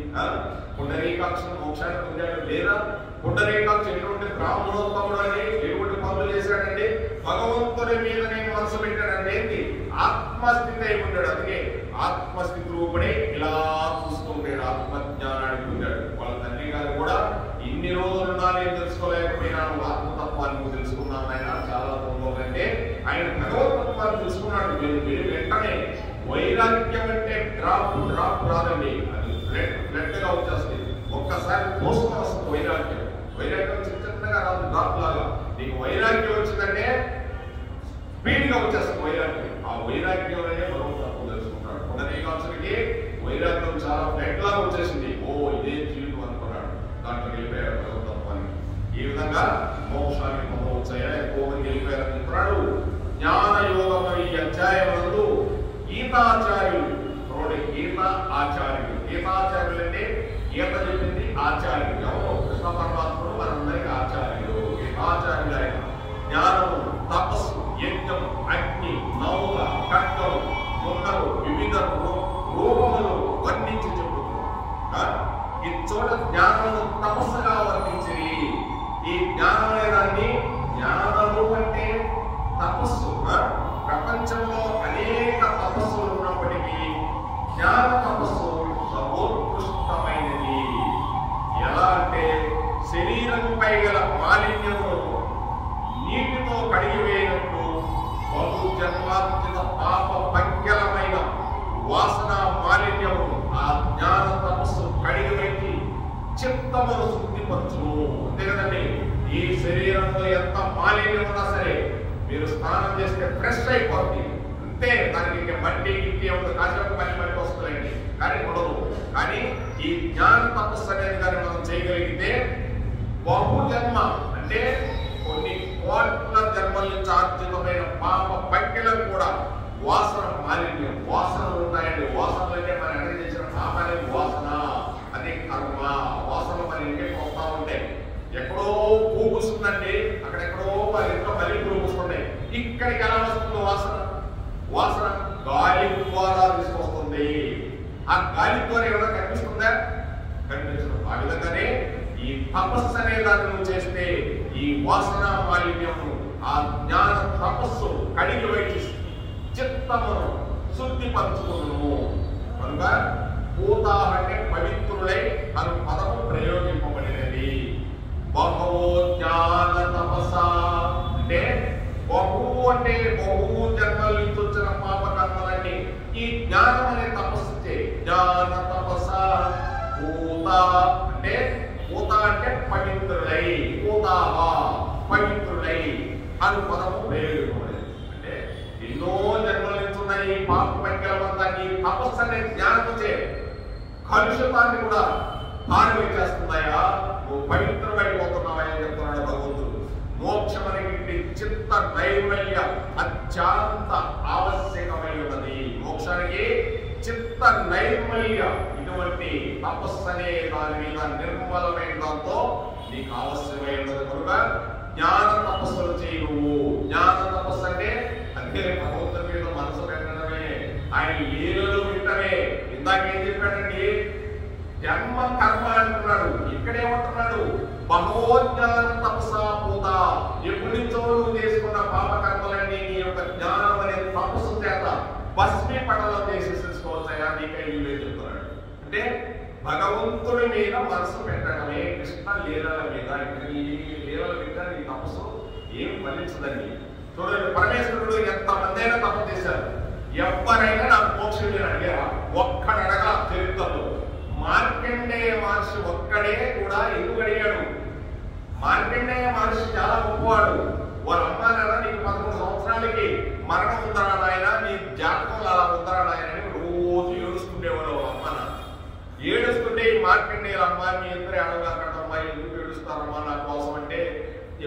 పుండరీకాక్ష మోక్షాన్ని పొందాడు. లేదా పుండరీకాక్ష ఎటువంటి బ్రాహ్మణోత్తముడు అని ఎటువంటి పనులు చేశాడంటే భగవంతుడి మీద నేను మనసు పెట్టాడంటే ఏంటి? ఆత్మస్థితి అయి ఉంటాడు. అందుకే ఆత్మస్థితి రూపుడే ఇలా చూస్తూ ఉంటాడు, ఆత్మజ్ఞానానికి పొందాడు. వాళ్ళ తండ్రి గారు కూడా ఇన్ని రోజులు నేను తెలుసుకోలేకపోయినాను, ఆత్మతత్వాన్ని తెలుసుకున్నాను ఆయన చాలా తొందరగా. ఆయన భగవతత్వాన్ని తెలుసుకున్నాడు. వెంటనే వైరాగ్యం అంటే డ్రాప్ రాదండి, అది ఫ్లడ్ గా వచ్చేస్తుంది. ఒక్కసారి మోసం వస్తుంది వైరాగ్యం. వైరాగ్యం చిన్నగా రాదు, డ్రాప్ లాగా. నీకు వైరాగ్యం వచ్చిందంటే స్పీడ్ గా వచ్చేస్తుంది వైరాగ్యం. ఆ వైరాగ్యం అనేది భగవతత్వం తెలుసుకుంటాడు. పునరేకాంశకి వైరాగ్యం చాలా ఫ్లడ్ లాగా వచ్చేసింది. ఇదే జీవితం అనుకున్నాడు, దాంట్లో వెళ్ళిపోయాడు భగవతత్వాన్ని. ఈ విధంగా మోక్షాన్ని పొందవచ్చాయా ఎక్కువ మంది వెళ్ళిపోయారనుకుంటున్నాడు. జ్ఞాన యోగం ఈ అధ్యాయం నందు గీతాచార్యులు, గీత ఆచార్యులు. గీతాచార్యులు అంటే గీత చెప్పింది ఆచార్యులు. ఎవరు? కృష్ణ పరమాత్ముడు మనందరికి ఆచార్యులు. గీతాచార్యులు ఆయన జ్ఞానము, తపస్సు, యజ్ఞం, అగ్ని, నౌక, ఖడ్గము, ముండలు, వివిధ రూపములు వర్ణించి చెబుతున్నారు. ఈ చోట జ్ఞానము తపస్సుగా వర్ణించి, ఈ జ్ఞానం అనేదాన్ని జ్ఞానము అంటే తపస్సు. ప్రపంచంలో అనేక తపస్సులు ఉన్నప్పటికీ జ్ఞాన తపస్సు సర్వోత్కృష్టమైనది. ఎలా అంటే శరీరంపై గల మాలిన్యమును నీటితో కడిగివేయనట్టు బహు జన్మార్జిత పాప పంక్యలమైన వాసన మాలిన్యమును ఆ జ్ఞాన తపస్సు కడిగివేసి చిత్తమును శుద్ధిపరచును. అంతే కదండి. ఈ శరీరంలో ఎంత మాలిన్యం ఉన్నా సరే మీరు స్నానం చేస్తే ఫ్రెష్ అయిపోతుంది. అంతే, దానికి మట్టి గిట్టి కాసేపు మళ్ళీ వస్తుందండి, కానీ ఉండదు. కానీ ఈ జ్ఞాన తపస్సు అనేది కానీ మనం చేయగలిగితే బహుజన్మ అంటే కొన్ని కోట్ల జన్మల నుంచి ఆర్జితమైన పాప పంక్తులకు కూడా వాసన మాలిన్యం, వాసనలు ఉన్నాయండి. వాసనలు అంటే మనం ఎంత చేసిన పాపాలే వాసన, అదే కర్మ. వాసనలు మన ఇంటికి వస్తూ ఉంటాయి. ఎక్కడో పూగుస్తుందండి, అక్కడెక్కడో మన ఇంట్లో మళ్ళీ పూగుస్తున్నాయి. ఇక్కడికి ఎలా వస్తుంది వాసన? వాసన గాలి ద్వారా తీసుకొస్తుంది. ఆ గాలి ద్వారా ఏమైనా కనిపిస్తుందా? కనిపించదు. ఆ విధంగానే ఈ తపస్సు అనే దాన్ని నువ్వు చేస్తే ఈ వాసన మాలిన్యము ఆ జ్ఞాన తపస్సు కడిగి వైచి చిత్తమును శుద్ధిపరచుకును. కనుక పూత అంటే పవిత్రులై అను పదము ప్రయోగింపబడినది. బహువో జ్ఞాన తపస్స అంటే బహువు అంటే బహువు జన్మల నుంచి వచ్చిన పాపకర్మలన్నీ ఈ జ్ఞానం అనే తపస్సు చే జ్ఞాన తపస్స. పూత అంటే పవిత్రులై, పూతాహ పవిత్రులై అను పదము ప్రయోగింపబడింది. అంటే ఎన్నో జన్మల నుంచి ఉన్న ఈ పాప పంక్యలమంతా ఈ తపస్సు అనే జ్ఞానం చే కలుషితాన్ని కూడా పారవేసేస్తున్నాయా, నువ్వు పవిత్రమైపోతున్నావా అని చెప్తున్నాడు భగవంతుడు. మోక్షం అనేది చిత్త నైర్మల్య అత్యంత ఆవశ్యకమై ఉన్నది. మోక్షానికి చిత్త నైర్మల్య ఇటువంటి తపస్సు అనే దాని మీద నిర్మలమైన దాంతో నీకు ఆవశ్యమై ఉన్నది. కనుక జ్ఞాన తపస్సులు చేయు. జ్ఞాన తపస్సు అంటే అదే భగవంతుడి మీద మనసు పెట్టడమే, ఆయన లీలలు వింటమే. ఇందాకేం చెప్పాడండి? జన్మ కర్మ అంటున్నాడు. ఇక్కడేమంటున్నాడు? బహోజ్ఞాన తపస్సా పూత. ఎప్పటి నుంచో నువ్వు చేసుకున్న పాప కర్మలన్నీ నీ యొక్క జ్ఞానం అనే తపస్సు చేత భస్మీ పటలో చేసేసుకోవచ్చాయా నీకై వీళ్ళే చెప్తున్నాడు. అంటే భగవంతుడి మీద మనసు పెట్టడమే కృష్ణ లీలల మీద. ఈ లీలల మీద నీ తపస్సు ఏం ఫలించదండి. చూడండి, పరమేశ్వరుడు ఎంతమంది అయినా తపస్సు చేశారు, ఎవరైనా నాకు మోక్షం నేను అడిగారా? ఒక్కడగా చరిత్రలో మార్కండేయ మహర్షి ఒక్కడే కూడా ఎందుకు అడిగాడు? మార్కండేయ మహర్షి చాలా గొప్పవాడు. వాళ్ళ అమ్మ నాన్న నీకు 11 సంవత్సరాలకి మరణం ఉందరా నాయన, నీ జాతకంలో అలా ఉందరా నాయన అని రోజు ఏడుస్తుండేవాడు వాళ్ళ అమ్మ నాన్న. ఏడుస్తుంటే ఈ మార్కండేయుల అమ్మ మీ ఇద్దరు ఏడవగాకమ్మా, ఎందుకు ఏడుస్తారమ్మా నా కోసం అంటే,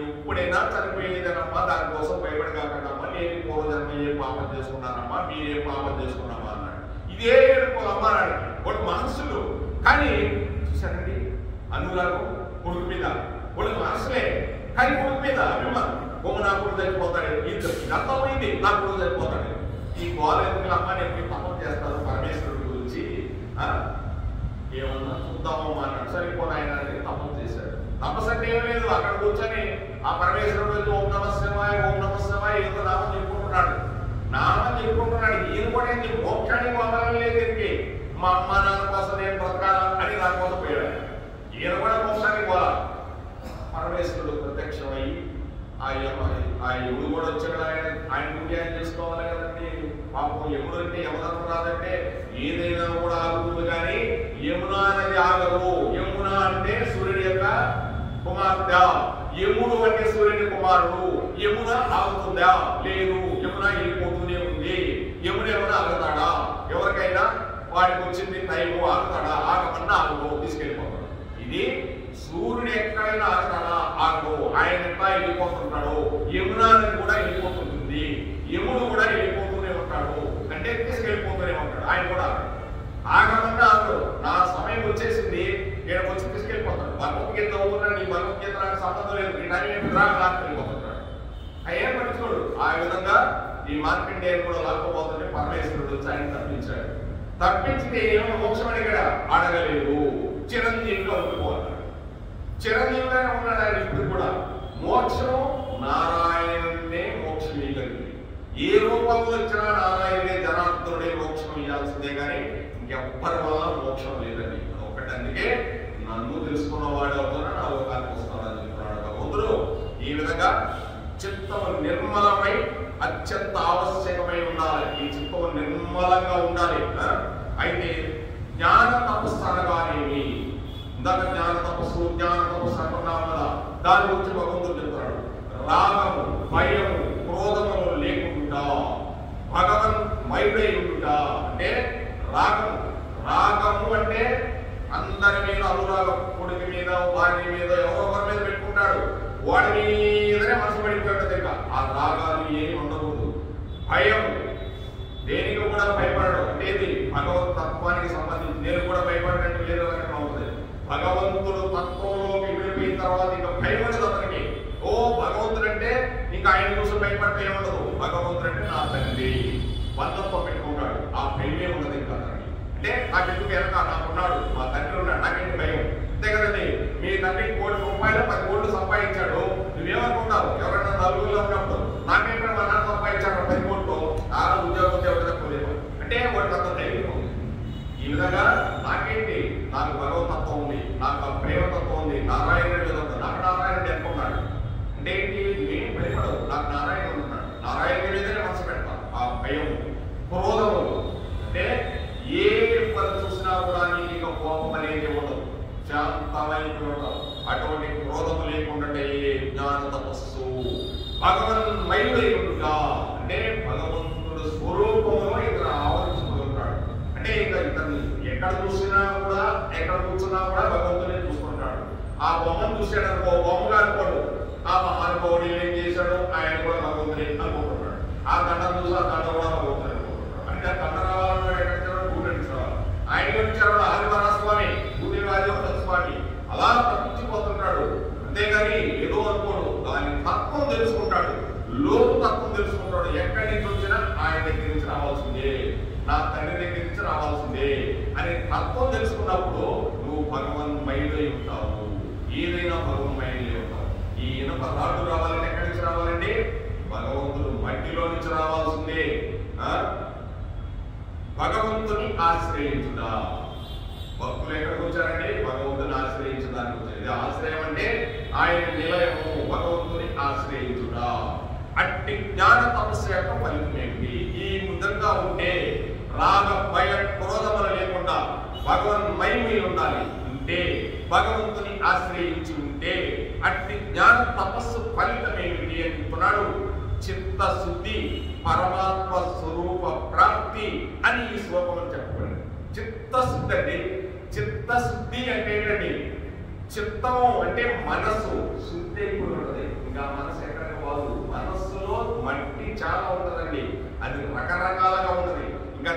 ఎప్పుడైనా చనిపోయేదేనమ్మా, దానికోసం భయపడగాకమ్మా, నేను పూర్వజన్మ ఏ పాపం చేసుకున్నానమ్మా, మీరే పాపం చేసుకున్నామా అన్నాడు. ఇదే ఏడుపు అమ్మ నాడు వాడు మనసులు. కానీ చూసారండి అనురాగం కొడుకు మీద, వాడు మనసులే కానీ కొడుకు మీద అభిమానం. నా కొడుకు చచ్చిపోతాడు, ఇదంతా పోయింది, నా కొడుకు చచ్చిపోతాడు. ఈ గోల ఎందుకు అమ్మ, నేను తపం చేస్తాను పరమేశ్వరుడి గురించి, ఏమన్నా చూద్దామమ్మా అన్నాడు. సరిపోనాయన అని తపం చేశాడు. తపస్సు అంటే ఏం లేదు, అక్కడ కూర్చొని ఆ పరమేశ్వరుడు ఓం నమ శివాయ ఓం నమ శివాయ ఏదో నామం చెప్పుకుంటున్నాడు. నామం చెప్పుకుంటున్నాడు. ఈయన కూడా ఏంటి, మోక్షానికి పోవాలని లేదు దీనికి, మా అమ్మ నాన్న కోసం నేను బ్రతకాల అని దానికోసం పోయాడు. ఈయన కూడా మోక్షానికి పోవాలి. పరమేశ్వరుడు ప్రత్యక్షమయ్యి ఆ యముడు కూడా వచ్చాడు. ఆయన డ్యూటీ ఆయన చేసుకోవాలి కదండి. పాపం యముడు అంటే యమధర్మరాజంటే ఏదైనా కూడా ఆగుతుంది, కానీ యమునా అనేది ఆగదు. యమున అంటే సూర్యుడి యొక్క కుమార్తె, యముడు అంటే సూర్యుని కుమారుడు. యమున ఆగుతుందా? లేదు. యమున వెళ్ళిపోతూనే ఉంది. యముడు ఏమన్నా ఆగుతాడా? ఎవరికైనా వాడికి వచ్చింది టైము ఆగుతాడా? ఆగమన్నా ఆగదు, తీసుకెళ్ళిపోతాడు. ఇది సూర్యుడు ఎక్కడైనా ఆగుతాడా? ఆగదు. ఆయన ఎట్లా వెళ్ళిపోతుంటాడు, యమునా నది కూడా వెళ్ళిపోతుంటుంది. యముడు కూడా వెళ్ళిపోతూనే ఉంటాడు, అంటే తీసుకెళ్ళిపోతూనే ఉంటాడు. ఆయన కూడా ఆగమన్నా ఆగదు. నా సమయం వచ్చేసింది, నేను వచ్చి తీసుకెళ్ళిపోతాడు. భగవద్గీత అవుతున్నాడు, నీ భగవద్గీత నాకు సంబంధం లేదు, నీ టైం వెళ్ళిపోతుంటాడు. అయ్యే పట్టించుకోడు. ఆ విధంగా ఈ మార్కండేయుడు కూడా లాక్కోబోతుంటే పరమేశ్వరుడు వచ్చి ఆయన తప్పించాడు. తప్పించితే ఏమో మోక్షం అడిగాడా? అడగలేదు. చిరంజీవిగా ఉండిపోతాడు. చిరంజీవిగానే ఉన్నాడు ఆయన ఇప్పుడు కూడా. మోక్షం నారాయణుడే మోక్షం ఇవ్వగలిగింది. ఏ రూపంలో వచ్చినా నారాయణుడే జనార్దనుడే మోక్షం ఇవ్వాల్సిందే, కానీ ఇంకెవ్వరి వల్ల మోక్షం లేదండి. ఒకటి అందుకే నన్ను తెలుసుకున్నవాడు అవుతున్నా నా లోకానికి వస్తాడని చెప్తున్నాడు భగవంతుడు. ఈ విధంగా చిత్తము నిర్మలమై అత్యంత ఆవశ్యకమై ఉండాలి. ఈ చిత్తము నిర్మలంగా ఉండాలి. అయితే జ్ఞాన తపస్సు అనగానేమి? ఇందాక జ్ఞాన తపస్సు అనుకున్నాం కదా, దాని గురించి భగవంతుడు చెప్తున్నాడు. రాగము భయము క్రోధములు లేకుండా భగవన్ మయుడై ఉండుట. అంటే రాగము అంటే అందరి మీద అనురాగం, కొడుకు మీద భార్య మీద ఎవరో ఒకరి మీద పెట్టుకుంటాడు, వాడి మీదనే మనసు పడిపోయాడు. ఇంకా ఆ రాగాలు ఏమి ఉండకూడదు. భయం, దేనికి కూడా భయపడడం అంటే భగవత్ తత్వానికి సంబంధించి. నేను కూడా భయపడినట్టు వేరే రకంగా ఉంటుంది. భగవంతుడు తత్వంలోకి విడిపోయిన తర్వాత ఇంకా భయం ఉండదు అతనికి. ఓ భగవంతుడు అంటే ఇంకా ఆయన కోసం భయపడితే ఏముండదు. భగవంతుడు అంటే నా తండ్రి బంధంతో పెట్టుకుంటాడు. ఆ భయమే ఉండదు ఇంకా అతనికి. అంటే నాకెందుకు వెనక నాకున్నాడు, మా తండ్రి ఉన్నాడు, నాకేంటి భయం. అంతే కదండి. మీ తండ్రి ₹1,00,00,000 10,00,00,000 సంపాదించాడు, నువ్వేమనుకుంటావు? ఎవరైనా నలుగురిలో ఉన్నప్పుడు నాకేంటే మా నాన్న సంపాదించాడు 10,00,00,000, ఆ ఉద్యోగం పోలేము అంటే వాడికి అంత ధైర్యం ఉంది. ఈ విధంగా నాకేంటి, నాకు భగవతత్వం ఉంది, నాకు ప్రేమతత్వం ఉంది, నారాయణుడి మీద ఉంది. నాకు నారాయణుడు అనుకున్నాడు అంటే ఏంటి? నేను భయపడదు, నాకు నారాయణుడు ఉన్నాడు, నారాయణుడి మీదనే మనసు పెడతాను. ఆ భయం క్రోధము అంటే ఏ పని చూసినా కూడా నీకు కోపం అనేది ఉండదు, శాంతమైపోయి ఉండవు. అటువంటి క్రోధము లేకుండా జ్ఞాన తపస్సు. భగవన్ మయుడై ఉండుగా అంటే భగవంతుడు స్వరూపంలో ఇతను ఆవరించుకుని ఉంటాడు. అంటే ఇంకా ఇతన్ని ఎక్కడ చూసినా కూడా, ఎక్కడ కూర్చున్నా కూడా భగవంతుడే చూసుకుంటాడు. ఆ బొమ్మను చూసాడు అనుకో, బొమ్మగా అనుకోడు. ఆ మహానుభావుడు ఏం చేశాడు, ఆయన కూడా భగవంతుడే అనుకుంటున్నాడు. ఆ దండం చూసి ఆ దండ కూడా భగవంతుడు అనుకుంటున్నాడు. అంటే దండ రావాలన్నా ఎక్కడ గురించి రావాలి. ఆయన గురించి హరివరస్వామి, స్వామి అలా తప్పించిపోతుంటాడు. అంతేగాని ఏదో అనుకోడు. దాని తత్వం తెలుసుకుంటాడు, లోపు తత్వం తెలుసుకుంటాడు. ఎక్కడి నుంచి వచ్చినా ఆయన దగ్గర నుంచి రావాల్సిందే, నా తండ్రి దగ్గర నుంచి రావాల్సిందే అనే తత్వం తెలుసుకున్నప్పుడు నువ్వు భగవన్ మయుడై ఉంటావు. ఏదైనా భగవన్ మయుడై ఉంటావు. ఈ ఇనుప రాడు రావాలంటే ఎక్కడి నుంచి రావాలండి? భగవంతుడు మట్టిలో నుంచి రావాల్సిందే. భగవంతుని ఆశ్రయించుదా. భక్తులు ఎక్కడికి వచ్చారంటే భగవంతుని ఆశ్రయించడానికి వచ్చారు. ఆశ్రయం అంటే ఆయన నిలయము, భగవంతుని ఆశ్రయించుట. అట్టి జ్ఞాన తపస్సు యొక్క ఫలితం ఏమిటి? ఈ విధంగా ఉంటే రాగ భయ క్రోధములు లేకుండా భగవన్మయమై ఉండాలి ఉంటే, భగవంతుని ఆశ్రయించి ఉంటే అట్టి జ్ఞాన తపస్సు ఫలితం ఏమిటి అని చెప్తున్నాడు. చిత్తశుద్ధి, పరమాత్మ స్వరూప ప్రాప్తి అని ఈ శ్లోకంలో చెప్పబడింది. చిత్తశుద్ధి అంటే, చిత్తశుద్ధి అంటే ఏంటండి? చిత్తం అంటే మనసు శుద్ధి అయిపోతుంది. ఇంకా మనసు ఎక్కడికి పోదు. మనస్సులో మట్టి చాలా ఉంటుందండి, అది రకరకాలుగా ఉంటుంది. ఇంకా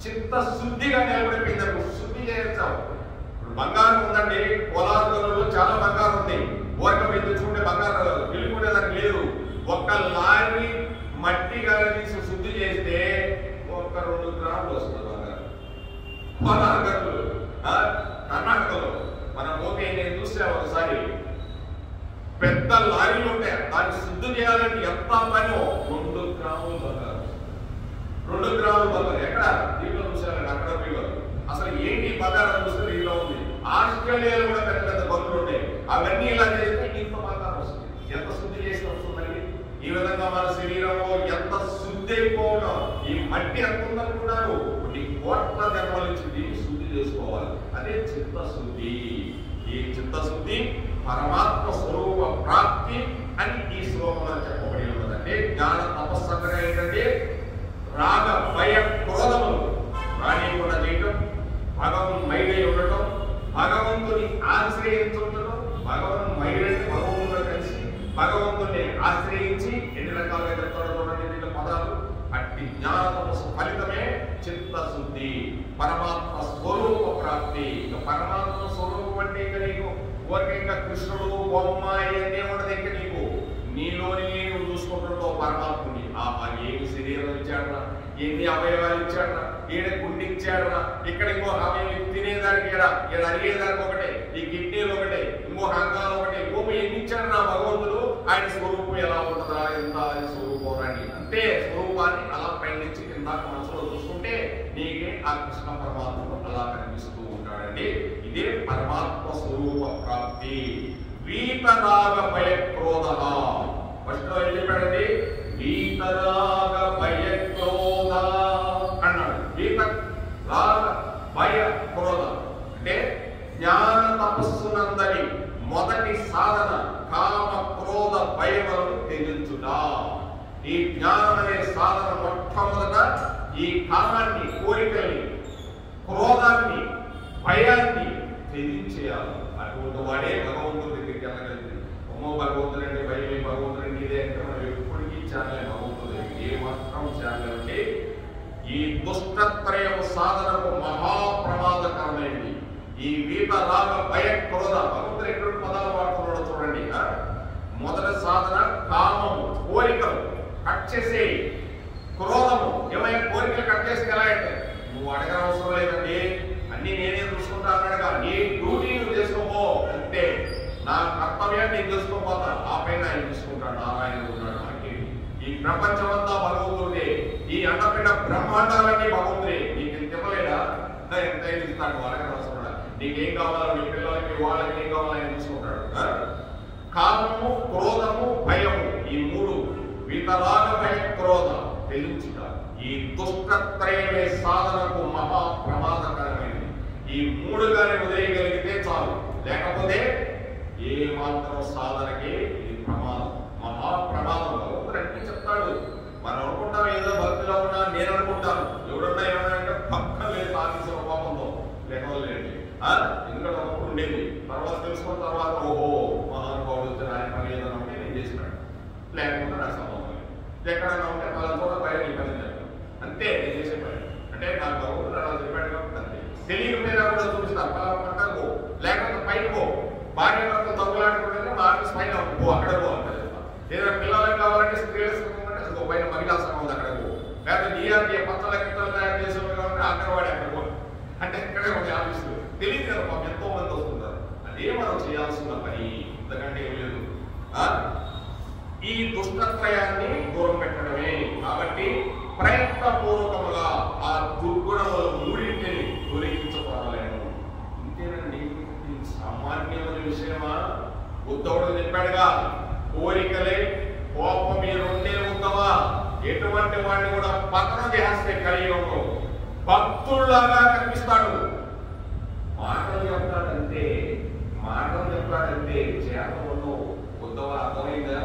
చిత్తశుద్ధిగా నిలబడిపోయింది. శుద్ధి చేయించాం. ఇప్పుడు బంగారం ఉందండి, పొలాలలో చాలా బంగారం ఉంది. ఓరక మీద తెచ్చుకుంటే బంగారం వెళ్ళిపోయేదానికి లేదు. ఒక్క లారీ మట్టి తీసి శుద్ధి చేస్తే ఒక 2 గ్రాములు వస్తుంది బంగారం. కర్ణాటకలో మనం పోతే నేను చూస్తే ఒకసారి పెద్ద లారీలు ఉంటాయి, దాన్ని శుద్ధి చేయాలంటే ఎంత పనో 2 గ్రాములు బంగారం. 2 గ్రాములు బంగారం ఎక్కడ దీంట్లో చూసారండి, అక్కడ పిల్లలు అసలు ఏంటి బంగారం చూస్తే దీంట్లో ఉంది. ఆస్ట్రేలియాలో కూడా పెద్ద పెద్ద బంకులు ఉంటాయి, అవన్నీ ఇలా చేస్తే ఇంత బంగారం వస్తుంది. ఎంత శుద్ధి చేసి వస్తుందండి? ఈ విధంగా మన శరీరంలో ఎంత శుద్ధి అయిపోవడం, ఈ మట్టి ఎంత ఉందనుకున్నారు, కొన్ని కోట్ల జన్మల నుంచి దీన్ని శుద్ధి చేసుకోవాలి. అదే చిత్తశుద్ధి. ఈ చిత్తశుద్ధి పరమాత్మ స్వరూప ప్రాప్తి అని ఈ శ్లోకంలో చెప్పబడి ఉన్నది. అంటే జ్ఞాన తపస్సు అనగా ఏంటంటే రాగ భయ క్రోధములు రానికుండా చేయటం, భగవన్మయుడై ఉండటం, భగవంతుని ఆశ్రయించుండటం. భగవన్మయుడై భగవంతుడు కలిసి భగవంతుని ఆశ్రయించి ఎన్ని రకాలుగా చెప్తాడో చూడండి దీంట్లో పదాలు. అట్టి జ్ఞాన తపస్సు ఫలితమే చిత్తశుద్ధి, పరమాత్మ స్వరూప ప్రాప్తి. ఇంకా పరమాత్మ స్వరూపం అంటే ఇంకా నీకు ఊరికే ఇంకా కృష్ణుడు బొమ్మ ఇవన్నీ ఉండదు. ఇంకా నీకు నీలోని నువ్వు చూసుకుంటుంటావు పరమాత్ముని. ఏమి శరీరం ఇచ్చాడరా, ఎన్ని అవయవాలు ఇచ్చాడరా, ఈడ గుండె ఇచ్చాడరా, ఇక్కడ ఇంకో అవయవం తినేదానికి ఈడ అరిగేదానికి ఒకటే, ఈ కిడ్నీలు ఒకటే, ఇంకో అంగాలు ఒకటే, ఇంకొక ఎన్ని ఇచ్చాడు నా భగవంతుడు. ఆయన స్వరూపం ఎలా ఉంటుందా, ఎంత స్వరూపం అని అంటే స్వరూపాన్ని అలా పైనుంచి కిందాక మనసులో చూసుకుంటే నీకే ఆ కృష్ణ పరమాత్మ అలా కనిపిస్తూ ఉంటాడండి. ఇదే పరమాత్మ స్వరూప ప్రాప్తి. వీతరాగ భయ క్రోధ ఫస్ట్ ఏం చెప్పాడండి? వీతరాగ భయ క్రోధ అన్నాడు. వీత రాగ భయ క్రోధ అంటే జ్ఞాన తపస్సునందని మొదటి సాధన కామ క్రోధ భయములను త్యజించుట. ఈ జ్ఞానం అనే సాధన మొట్టమొదట ఈ కామాన్ని, కోరికల్ని, క్రోధాన్ని, భయాన్ని త్యజించేయాలి. అటువంటి వాడే భగవంతుడి దగ్గరికి వెళ్ళగలిగింది. అమ్మో భగవంతుడు అంటే భయమే, భగవంతుడు ఇదే అంటే మనం ఎప్పటికీ చేరలే. భగవంతుడు ఏ మాత్రం చేరలేమంటే ఈ దుష్టత్రయం సాధనకు మహాప్రమాదకరమైనది. ఈ వీత రాగ భయ క్రోధ భగవంతుడు ఎటువంటి పదాలు వాడుతున్నాడో చూడండి. మొదటి సాధన కామము, కోరికలు కట్ చేసే, క్రోధము ఏమైనా కోరికలు కట్ చేస్తే ఎలా అంటే నువ్వు అడగనవసరం లేదండి, అన్ని నేనే చూసుకుంటా అన్నాడుగా. నీ డ్యూటీ నువ్వు చేసుకోపో అంతే, నా కర్తవ్యాన్ని నేను చేసుకోపోతా, ఆ పైన ఆయన చూసుకుంటాడు. నారాయణ ఉన్నాడు. మనకి ఈ ప్రపంచం అంతా భగవంతుడే, ఈ అండపిండ బ్రహ్మాండాలన్నీ భగవంతుడే. నీకు ఎంత ఇవ్వలేదా? ఎంత ఇస్తాడు, అడగనవసరం. నీకేం కావాలో నీ పిల్లలకి వాళ్ళకి ఏం కావాలో ఆయన చూసుకుంటాడు. కామము, క్రోధము, భయము ఈ మూడు వీతరాగ భయ క్రోధ తెలించుట ఈ దుష్టత్రయమే సాధనకు మహా ప్రమాదకరమైనది. ఈ మూడుగానే వదిలేయగలిగితే చాలు, లేకపోతే ఏ మాత్రం సాధనకి ఇది ప్రమాదం, మహా ప్రమాదం. భగవంతుడు చెప్తాడు. మనం అనుకుంటాం ఏదో భక్తిలో ఉన్నా, నేను అనుకుంటాను ఎవరన్నా ఏమన్నా పక్కన లేదు ఆఫీసు కోపంతో లేకపోలేండి. ఎందుకంటే ఒకప్పుడు ఉండేది, తర్వాత తెలుసుకున్న తర్వాత ఓహో మహానుభావుడు వచ్చి ఆయన పని ఏదైనా ఉంటే నేను చేసినాడు, లేకపోతే నాకు సంబంధం లేదు. ఎక్కడన్నా ఉంటే వాళ్ళతో పైన నీ పని చెప్పాను అంతే, నేను చేసే పని అంటే నాకు భగవంతుడు అలా చెప్పాడు కాబట్టి అంతే. తెలియకపోయినా కూడా చూపిస్తాను, పక్కన పో, లేకపోతే పైన పో. భార్య భర్తలు తగ్గులాడుకుంటే మా ఆఫీస్ పైన పో, అక్కడ పో అంటే చెప్తాను. ఏదైనా పిల్లలకు కావాలంటే స్త్రీల సంఘం అంటే పైన మహిళా సంఘం ఉంది, అక్కడ పో. లేకపోతే డిఆర్డీఏ పచ్చల గిత్తలు తయారు చేసే కావాలంటే అంగన్వాడి అక్కడ పో అంటే ఇక్కడే ఒక ఆఫీసులు. తెలియదు కదా పాపం, ఎంతో మంది వస్తుంటారు. అదే మనం చేయాల్సిన పని, ఇంతకంటే ఏం లేదు. ఈ దుష్టత్రయాన్ని దూరం పెట్టడమే. కాబట్టి ప్రయత్నపూర్వకముగా ఆ దుర్గుణముల మూడింటిని తొలగించుకోవాలను. ఇంతేనండి, సామాన్యమైన విషయమా? ఉద్ధవుడు చెప్పాడుగా, కోరికలే కోపం మీరుండే ఉందవా ఎటువంటి వాడిని కూడా పతనం చేస్తే కలియుగంలో భక్తుల్లాగా కనిపిస్తాడు. మాటలు చెప్తాడంటే చేతలు ఉద్దవా అర్థమైందా?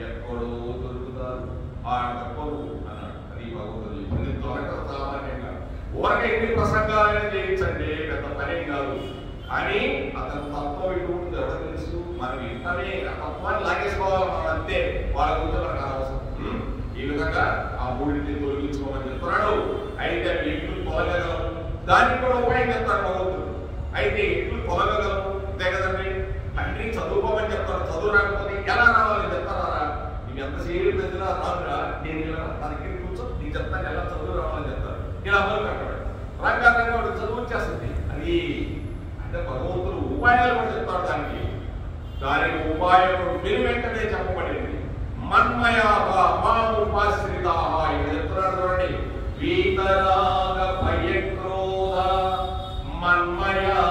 ఎక్కడో దొరుకుతారు ఆ తప్పదు అన్నాడు. అది భగవంతుడు చెప్పింది. దొరకదు సామాన్యంగా. ఊరక ఎన్ని ప్రసంగాలైనా చేయించండి, పెద్ద పనేం కాదు. కానీ అతని తత్వం ఇటు ఉంటుంది ఎవరు తెలుసు? మనం ఇంటనే ఆ తత్వాన్ని లాగేసుకోవాలి మనం, అంతే. వాళ్ళ గురించి మనకు అనవసరం. ఈ విధంగా ఆ మూడింటిని తొలగించుకోమని చెప్తున్నాడు. అయితే ఎట్లు తొలగగలము, దానికి కూడా ఉపాయం చెప్తాడు భగవంతుడు. అయితే ఎట్లు తొలగగలము అంతే కదండి. తండ్రి చదువుకోమని చెప్తాడు, చదువు రాకపోతే ఎలా రావాలి చెప్తారా? నీకు ఎంత సేపు పెద్దలా రాదురా, నేను ఇలా తనకి కూర్చో నీకు చెప్తాను ఎలా చదువు రావాలని చెప్తారు. ఇలా అమలు కట్టాడు రంగారంగా వాడు చదువు వచ్చేస్తుంది. అది అంటే భగవంతుడు ఉపాయాలు కూడా చెప్తాడు. దానికి ఉపాయం విని వెంటనే చెప్పబడింది. మన్మయాహ మాముపాశ్రితాహ ఇక్కడ చెప్తున్నాడు చూడండి. వీతరాగ భయక్రోధ మన్మయా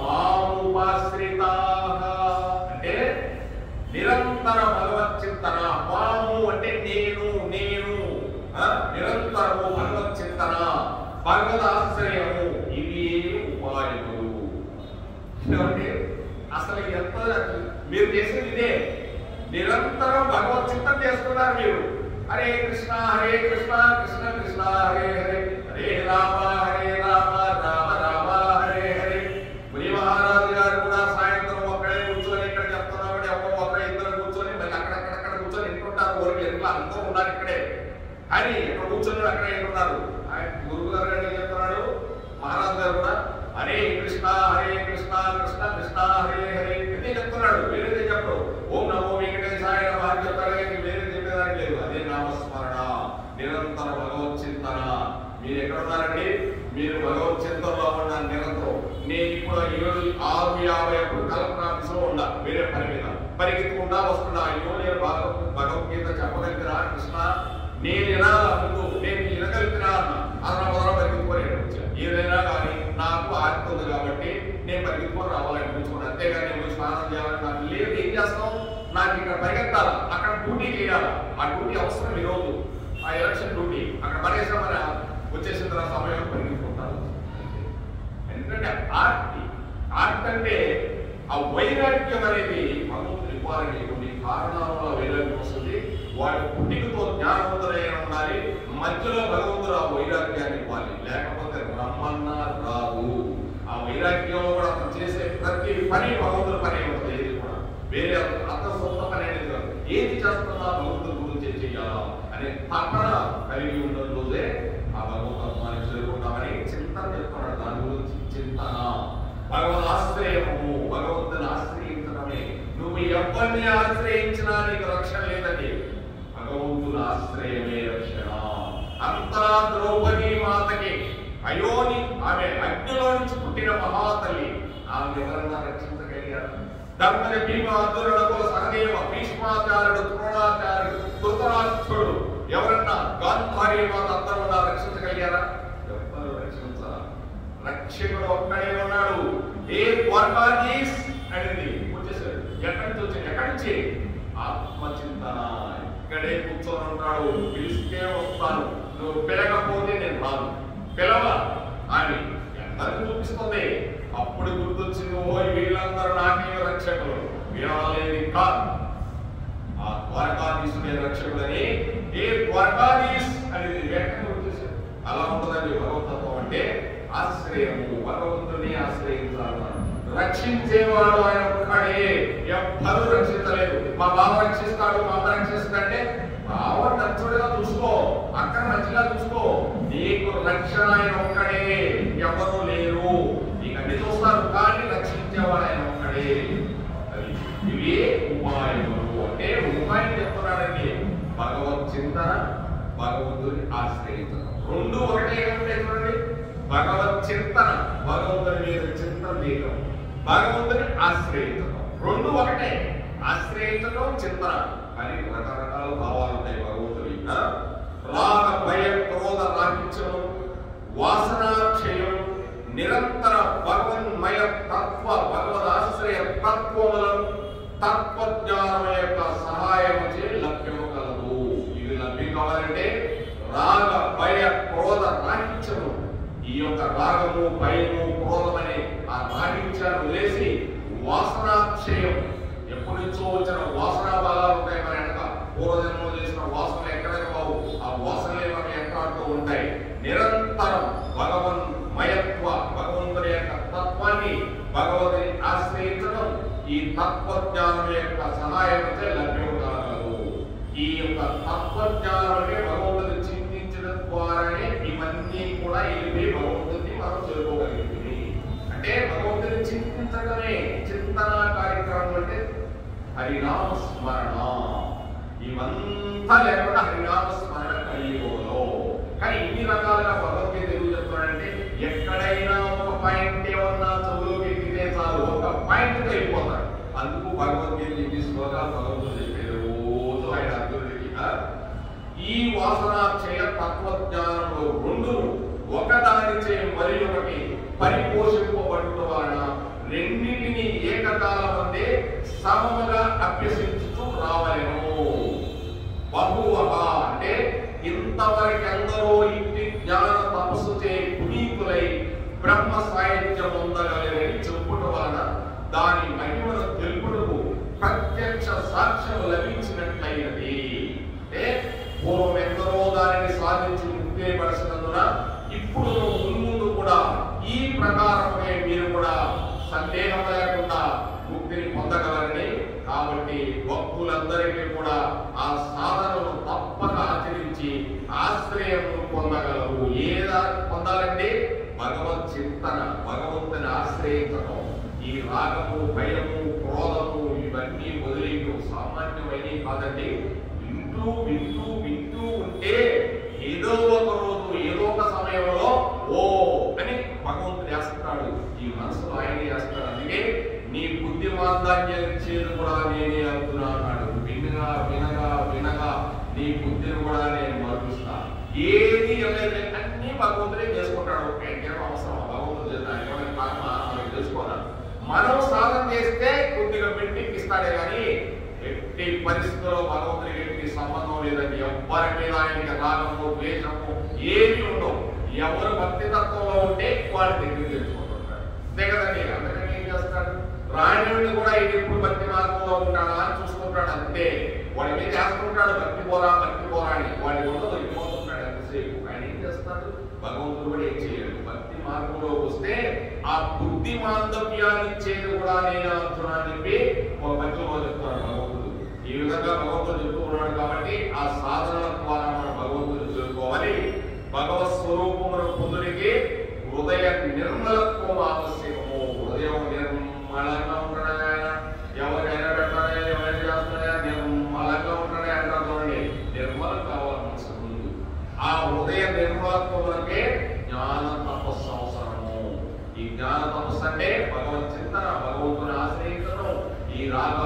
మాముపాశ్రితాహ అంటే నిరంతర భగవత్ చింతన. మాము అంటే నేను నిరంతరము భగవత్ చింతన, భగవద్ ఆశ్రయము, ఇవి ఉపాయములు. అసలు ఎంత మీరు చేసేది ఇదే. నిరంతరం భగవత్ చింతన చేస్తున్నారు మీరు. హరే కృష్ణ కృష్ణ కృష్ణ హరే హరే, హరే రామ రామ రామ హరే హరే. ముని మహారాజు గారు కూడా సాయంత్రం ఒక్కడే కూర్చొని ఇక్కడ చెప్తున్నాడు. ఒకరు ఇద్దరు కూర్చొని మళ్ళీ అక్కడక్కడ కూర్చొని ఇంటుంటారు. ఊరికి ఎట్లా అందరూ ఉన్నారు ఇక్కడే అని ఇక్కడ కూర్చొని అక్కడే ఇంటున్నారు. ఆయన గురువు గారు అని చెప్తున్నాడు. మహారాజు గారు కూడా హరే కృష్ణ కృష్ణ కృష్ణ హరే హరే అని చెప్తున్నాడు. వేరేదే చెప్పడు. ఓం నమో వెంకటేశాయ నమః చెప్తాడు. వేరే చెప్పేదానికి లేదు. అదే నామస్మరణ, నిరంతర భగవత్ చింతన. మీరు ఎక్కడ ఉన్నారండి? మీరు భగవత్ చింతనలో ఉన్నారు నిరంతరం. నేను ఇప్పుడు 6:50 కల్పన ఆఫీసులో ఉన్నా, వేరే పని మీద పరిగెత్తుకుంటా వస్తున్నా. అయ్యో నేను భగవద్గీత చెప్పగలిగినా కృష్ణ, నేను ఎలా ముందు నేను వినగలిగినా అన్న పరిగెత్తుకొని వచ్చా. ఏదైనా కానీ నాకు ఆర్తి ఉంది కాబట్టి నేను పరిగెత్తుకొని రావాలని కూర్చున్నాను. అంతేగాని నేను స్నానం చేయాలని నాకు లేదు. ఏం చేస్తాం? నాకు ఇక్కడ పరిగెత్తాలి, అక్కడ డ్యూటీ చేయాలి. ఆ డ్యూటీ అవసరం ఈరోజు, ఆ ఎలక్షన్ డ్యూటీ. అక్కడ పడేసామని వచ్చేసిన తర్వాత సమయం పరిగెత్తుకుంటారు. ఎందుకంటే ఆర్తి అంటే ఆ వైరాగ్యం అనేది భగవంతుడు ఇవ్వాలని కొన్ని కారణాల వల్ల వైరాగ్యం వస్తుంది. వాడి పుట్టికతో జ్ఞానవంతులై ఉండాలి. మధ్యలో భగవంతుడు ఆ వైరాగ్యాన్ని ఇవ్వాలి, లేకపోతే రమ్మన్నా రాదు. ఆ వైరాగ్యంలో కూడా అతను చేసే ప్రతి పని భగవంతుడి పని అవుతుంది. ఏది కూడా వేరే అతను సొంత పని అనేది కాదు. ఏది చేస్తున్నా భగవంతుడి గురించి చేయాలా అనే తపన కలిగి ఉన్న రోజే ఆ భగవద్గీతాన్ని చేరుకుంటామని చింతన చెప్తున్నాడు. దాని గురించి చింతన, భగవద్ ఆశ్రయము, భగవంతుని ఆశ్రయించడమే. నువ్వు ఎవరిని ఆశ్రయించినా నీకు రక్షణ లేదండి. భగవంతుని ఆశ్రయమే రక్షణ. అంతరా ద్రౌపది మాతకి అయోని, ఆమె అగ్నిలో నుంచి పుట్టిన మహాతల్లి, ఆమె ఎవరన్నా రక్షించగలిగారు? ధర్మజ భీమ అర్జునుడు సహదేవ భీష్మాచార్యుడు ద్రోణాచార్యుడు ధృతరాష్ట్రుడు ఎవరన్నా గాంధారీ మాత అందరూ రక్షించగలిగారా? ఎవరు రక్షించారా? రక్షకుడు ఒక్కడే ఉన్నాడు. ఏ ద్వారకాధీశ్ అనేది వచ్చేసాడు. ఎక్కడి నుంచి వచ్చి ఎక్కడి నుంచి? ఆత్మచింతన. ఇక్కడే కూర్చొని ఉంటాడు. పిలిస్తే వస్తాను, నువ్వు పిలకపోతే నేను రాను. పిలవ అని అందరికి చూపిస్తుంది. అప్పుడు గుర్తొచ్చింది, ఓ వీళ్ళందరూ నాకే రక్షకులు, వీళ్ళది కాదు, ఆ ద్వారకాధీశుడే రక్షకుడని. ఏ ద్వారకాధీశ్ అనేది వెంటనే వచ్చేసాడు. అలా ఉంటుందండి భగవతత్వం అంటే. ఆశ్రయము, భగవంతుని ఆశ్రయించాలన్నాడు. రక్షించేవాడు ఆయన ఒక్కడే, ఎవ్వరూ రక్షించలేదు. మా బావ రక్షిస్తాడు, మా అమ్మ రక్షిస్తుందంటే బావ నచ్చుడుగా చూసుకో, అక్కడ మంచిగా చూసుకో. నీకు రక్షణ ఆయన ఒక్కడే, ఎవరు లేరు. నీకు అన్ని చూస్తారు కానీ రక్షించేవాడు ఆయన ఒక్కడే. అది ఇవి ఉపాయములు అంటే. ఉపాయం చెప్తున్నాడండి. భగవత్ చింతన, భగవంతుని ఆశ్రయించడం రెండు ఒకటే ఉంటాయి చూడండి. భగవత్ చింతన, భగవంతుని మీద చింతన చేయడం, భగవంతుని ఆశ్రయించడం రెండు ఒకటే. ఆశ్రయించడం, చింతన అని రకరకాల భావాలు ఉంటాయి భగవంతుడి. రాగ భయ క్రోధ రాహిత్యం, వాసనాక్షయం, నిరంతర భగవన్మయ తత్వ భగవద్ ఆశ్రయ తత్వములను తత్వజ్ఞానం యొక్క సహాయం చే లభ్యము ఈ యొక్క రాగము, భయము, క్రోధమనే ఆ రాగిత్యాన్ని వదిలేసి వాసనాక్షయం, ఎప్పటి నుంచో వచ్చిన వాసనా భాగాలు ఉంటాయి మన వెనక. పూర్వజన్మలో చేసిన వాసనలు ఎక్కడైనా బావు, ఆ వాసనలే మన వెంటాడుతూ ఉంటాయి. నిరంతరం భగవన్మయత్వ, భగవంతుని యొక్క తత్వాన్ని, భగవతుని ఆశ్రయించడం ఈ తత్వజ్ఞానం యొక్క సహాయంతో లభ్యం కాగలదు. ఈ యొక్క తత్వజ్ఞానమే భగవంతుని చింతించడం ద్వారానే ఇవన్నీ కూడా ఇవి భగవంతుని మనం చేరుకోగలిగింది. అంటే భగవంతుని చింతించడమే చింతన కార్యక్రమం అంటే హరినామ స్మరణ. ఇవంతా లేకుండా హరినామ స్మరణ కలియుగంలో. కానీ ఇన్ని రకాలుగా భగవద్గీత ఎందుకు చెప్తున్నాడంటే, ఎక్కడైనా ఒక పాయింట్ ఏమన్నా చదువులోకి ఎక్కితే చాలు, ఒక పాయింట్ అయిపోతాడు. అందుకు భగవద్గీత ఎన్ని శ్లోకాలు భగవంతుడు చెప్పేది రోజు ఆయన అర్జునుడికి. ఈ వాసనాక్షయ తత్వజ్ఞానంలో రెండు ఒకదానిచే మరి ఒకటి పరిపోషింపబడుట వలన రెండింటిని ఏకకాలం అందే సమముగా అభ్యసించుతూ రావలేను. బహువహ అంటే ఇంతవరకెందరో ఇంటి జ్ఞాన తపస్సు చే పునీతులై బ్రహ్మ సాహిత్యం పొందగలరని చెప్పుట వలన దాని మహిమను తెలుపుటకు ప్రత్యక్ష సాక్ష్యం లభించినట్లయినది. అంటే పూర్వం ఎందరో దానిని సాధించి ముక్తిపరచినందున ఇప్పుడు ముందు కూడా ఈ ప్రకారమే మీరు కూడా సందేహం లేకుండా ముక్తిని పొందగలరని. కాబట్టి భక్తులందరికీ కూడా ఆ సాధనను తప్పక ఆచరించి ఆశ్రయము పొందగలరు. ఏదా పొందాలంటే భగవత్ చింతన, భగవంతుని ఆశ్రయించడం. ఈ రాగము, భయము, క్రోధము ఇవన్నీ వదిలేయడం సామాన్యమైనవి కాదండి. వింటూ వింటూ వింటూ ఉంటే ఏదో ఒక రోజు ఏదో ఒక సమయంలో ఓ అని భగవంతుడు వేస్తాడు. ఈ మనసులో ఆయన వేస్తాడు. అందుకే నీ బుద్ధి మాంద్యాన్ని ఇచ్చేది కూడా నేనే అవుతున్నాడు. వినగా వినగా వినగా నీ బుద్ధిని కూడా నేను మరుపుస్తా. ఏది అన్ని భగవంతుడే చేసుకుంటాడు. ఇంకేమో అవసరం భగవంతుడు చేస్తాడు తెలుసుకోవాలి. మనం సాధన చేస్తే కొద్దిగా పెట్టి ఇస్తాడే కానీ ఎట్టి పరిస్థితుల్లో భగవంతుడికి ఎట్టి సంబంధం లేదండి. ఎవ్వరి మీద ఆయనకి రాగము, ద్వేషము ఏమి ఉండవు. ఎవరు భక్తి తత్వంలో ఉంటే వాడి దగ్గర తెలుసుకుంటుంటాడు. అంతే కదండి. అందుకని ఏం చేస్తాడు, రాణిని కూడా ఇది ఎప్పుడు భక్తి మార్గంలో ఉంటాడా అని చూసుకుంటాడు. అంతే వాడి మీద చేస్తుంటాడు. భక్తి పోరా అని వాడి ఉండదు, వెళ్ళిపోతుంటాడు ఎంతసేపు. ఆయన ఏం చేస్తాడు, భగవంతుడు కూడా ఏం చేయలేదు. భక్తి మార్గంలోకి వస్తే ఆ బుద్ధి మాందవ్యాన్ని ఇచ్చేది కూడా నేను అవుతున్నా అని చెప్పి ఒక మధ్యలో చెప్తాడు భగవంతుడు. ఈ విధంగా భగవంతుడు చెప్తూ ఉన్నాడు. కాబట్టి ఆ సాధన ద్వారా మనం భగవంతుడు చేరుకోవాలి. భగవత్ స్వరూపమును పొందుడికి హృదయ నిర్మలత్వం ఆవశ్యకము. హృదయం నిర్మలంగా ఉంటాడా, ఎవరికైనా పెట్టాలి, ఎవరైనా చేస్తాడా, నిర్మలంగా ఉంటాడే అంటారు చూడండి. నిర్మలం కావాలి మనసు ముందు. ఆ హృదయ నిర్మలత్వములకే జ్ఞాన తపస్సు అవసరము. ఈ జ్ఞాన తపస్సు అంటే భగవత్ చింతన, భగవంతుని ఆశ్రయించడం, ఈ రాగ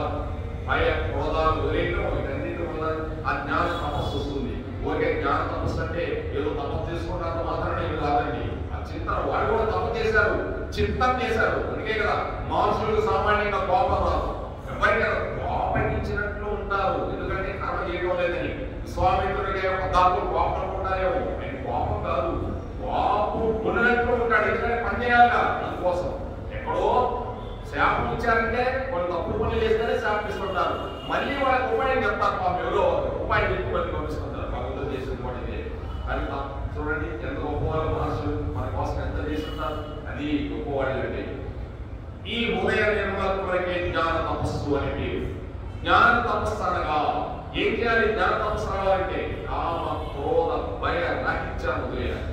భయ క్రోధాలు వదిలేయడం, వీటన్నిటి వల్ల ఆ జ్ఞాన తపస్సు వస్తుంది. ఓకే, జ్ఞాన తపస్సు అంటే ఏదో తపస్సు చేసుకుంటారో మాత్రమే ఇది కాదండి. ఆ చింతన వాళ్ళు కూడా తపస్సు చేశారు, చింతన చేశారు. అందుకే కదా మనుషులకు సామాన్యంగా కోపం రాదు. ఎవరికైనా కోపం ఇచ్చినట్లు ఉంటారు, ఎందుకంటే కర్మ చేయడం లేదని. విశ్వామిత్రుడికి దాంట్లో కోపం ఉంటారేమో, ఆయన కోపం కాదు, కోపం కొన్నట్లు ఉంటాడు. ఎందుకంటే పని చేయాలిగా అందుకోసం. ఎక్కడో శాపం ఇచ్చారంటే వాళ్ళు తప్పుడు పనులు చేస్తేనే శాపం ఇస్తుంటారు. మళ్ళీ వాళ్ళకి ఉపాయం చెప్తారు. పాపం ఎవరో ఉపాయం చెప్పి మళ్ళీ పంపిస్తుంటారు. భగవంతుడు చేసిన కూడా ఇదే. కానీ చూడండి ఎంత గొప్పవాళ్ళు మనుషులు మన కోసం ఎంత చేస్తుంటారు. అది గొప్పవాళ్ళు అంటే ఈ హృదయ నిర్మలత్వకే జ్ఞాన తపస్సు అని పేరు. జ్ఞాన తపస్సు అనగా ఏం చేయాలి? జ్ఞాన తపస్సు రావాలంటే కామ, క్రోధ, భయ రాహిత్యాన్ని వదిలేయాలి.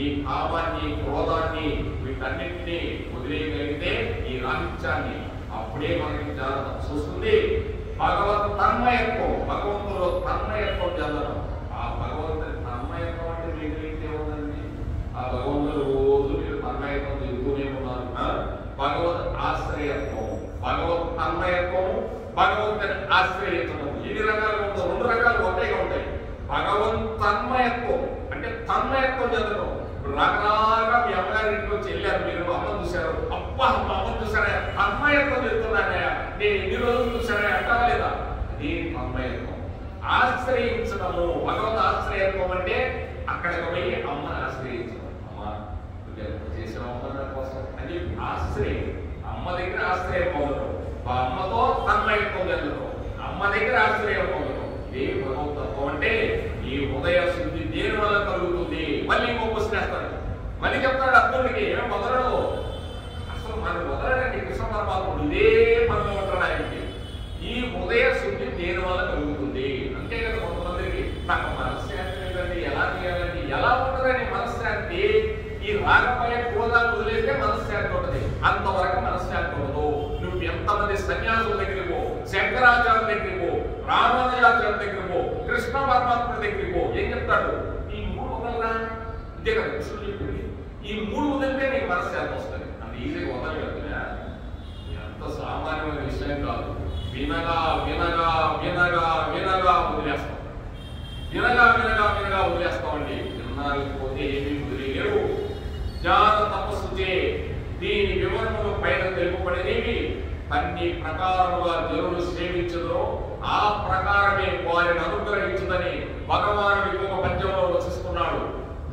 ఈ కామాన్ని, క్రోధాన్ని, వీటన్నిటినీ వదిలేయగలిగితే ఈ రాహిత్యాన్ని, అప్పుడే మనకి జ్ఞాన తపస్సు వస్తుంది. భగవత్ తన్మయత్వం, భగవంతులో తన్మయత్వం చెందడం. ఆ భగవంతుని తన్మయత్వం అంటే మీకు ఏంటి ఉందండి? ఆ భగవంతుడు రోజు మీరు తన్మయత్వం చెందుతూనే ఉన్నారు. భగవత్ ఆశ్రయత్వం, భగవత్ తన్మయత్వం, భగవంతుని ఆశ్రయించడం. ఎన్ని రకాలుగా ఉందో? రెండు రకాలు ఒకేగా ఉంటాయి. భగవత్ తన్మయత్వం అంటే తన్మయత్వం చెందడం. రకరకాలుగా మీ అమ్మగారింటికి వచ్చి వెళ్ళారు, మీరు అమ్మ చూశారు, అబ్బా అమ్మ చూసారా, తన్మయత్వం చెప్తున్నానయ్యా, నేను ఎన్ని రోజులు చూసారా అంటావా లేదా? అది తన్మయత్వం. ఆశ్రయించడము, భగవత్ ఆశ్రయత్వం అంటే అక్కడికి పోయి అమ్మని ఆశ్రయించడం. అమ్మ మళ్ళీ చెప్తాడు అర్జునుడికి ఏమో మొదలడు, అసలు మనం మొదలడండి కృష్ణ పరమాత్ముడు ఇదే పనులు ఉంటాడు ఆయనకి. ఈ హృదయ శుద్ధి దేని వల్ల కలుగుతుంది అంతే కదా. కొంతమందికి నాకు మనశ్శాంతి లేదండి, ఎలా చేయాలండి, ఎలా ఉంటుందని మనశ్శాంతి. ఈ రాగమయ క్రోధాలు వదిలేస్తే మనశ్శాంతి ఉంటుంది, అంతవరకు మనశ్శాంతి ఉండదు. నువ్వు ఎంతమంది సన్యాసుల దగ్గరికి పో, శంకరాచార్య దగ్గరికి పో, రామానుజాచార్య దగ్గరికి పో, కృష్ణ పరమాత్ముడి దగ్గరికి పో, ఏం చెప్తాడు? ఈ మూడు వదలరా, ఇదే కదా కృష్ణుడు చెప్పింది. ఈ మూడు వదిలితే నీకు మనశ్శాంతి వస్తుంది. అంత ఈజీగా వదలగలుగుతున్నా, ఎంత సామాన్యమైన విషయం కాదు. వినగా వినగా వినగా వినగా వదిలేస్తాం, వినగా వినగా వినగా వదిలేస్తామండి. వినకపోతే ఏమీ వదిలేరు. జ్ఞాన తపస్సు చే దీని వివరణలు పైన తెలుపబడినవి అన్ని ప్రకారముగా జనులు సేవించదో ఆ ప్రకారమే వారిని అనుగ్రహించుదని భగవానుడు ఇంకొక పద్యంలో వచిస్తున్నాడు.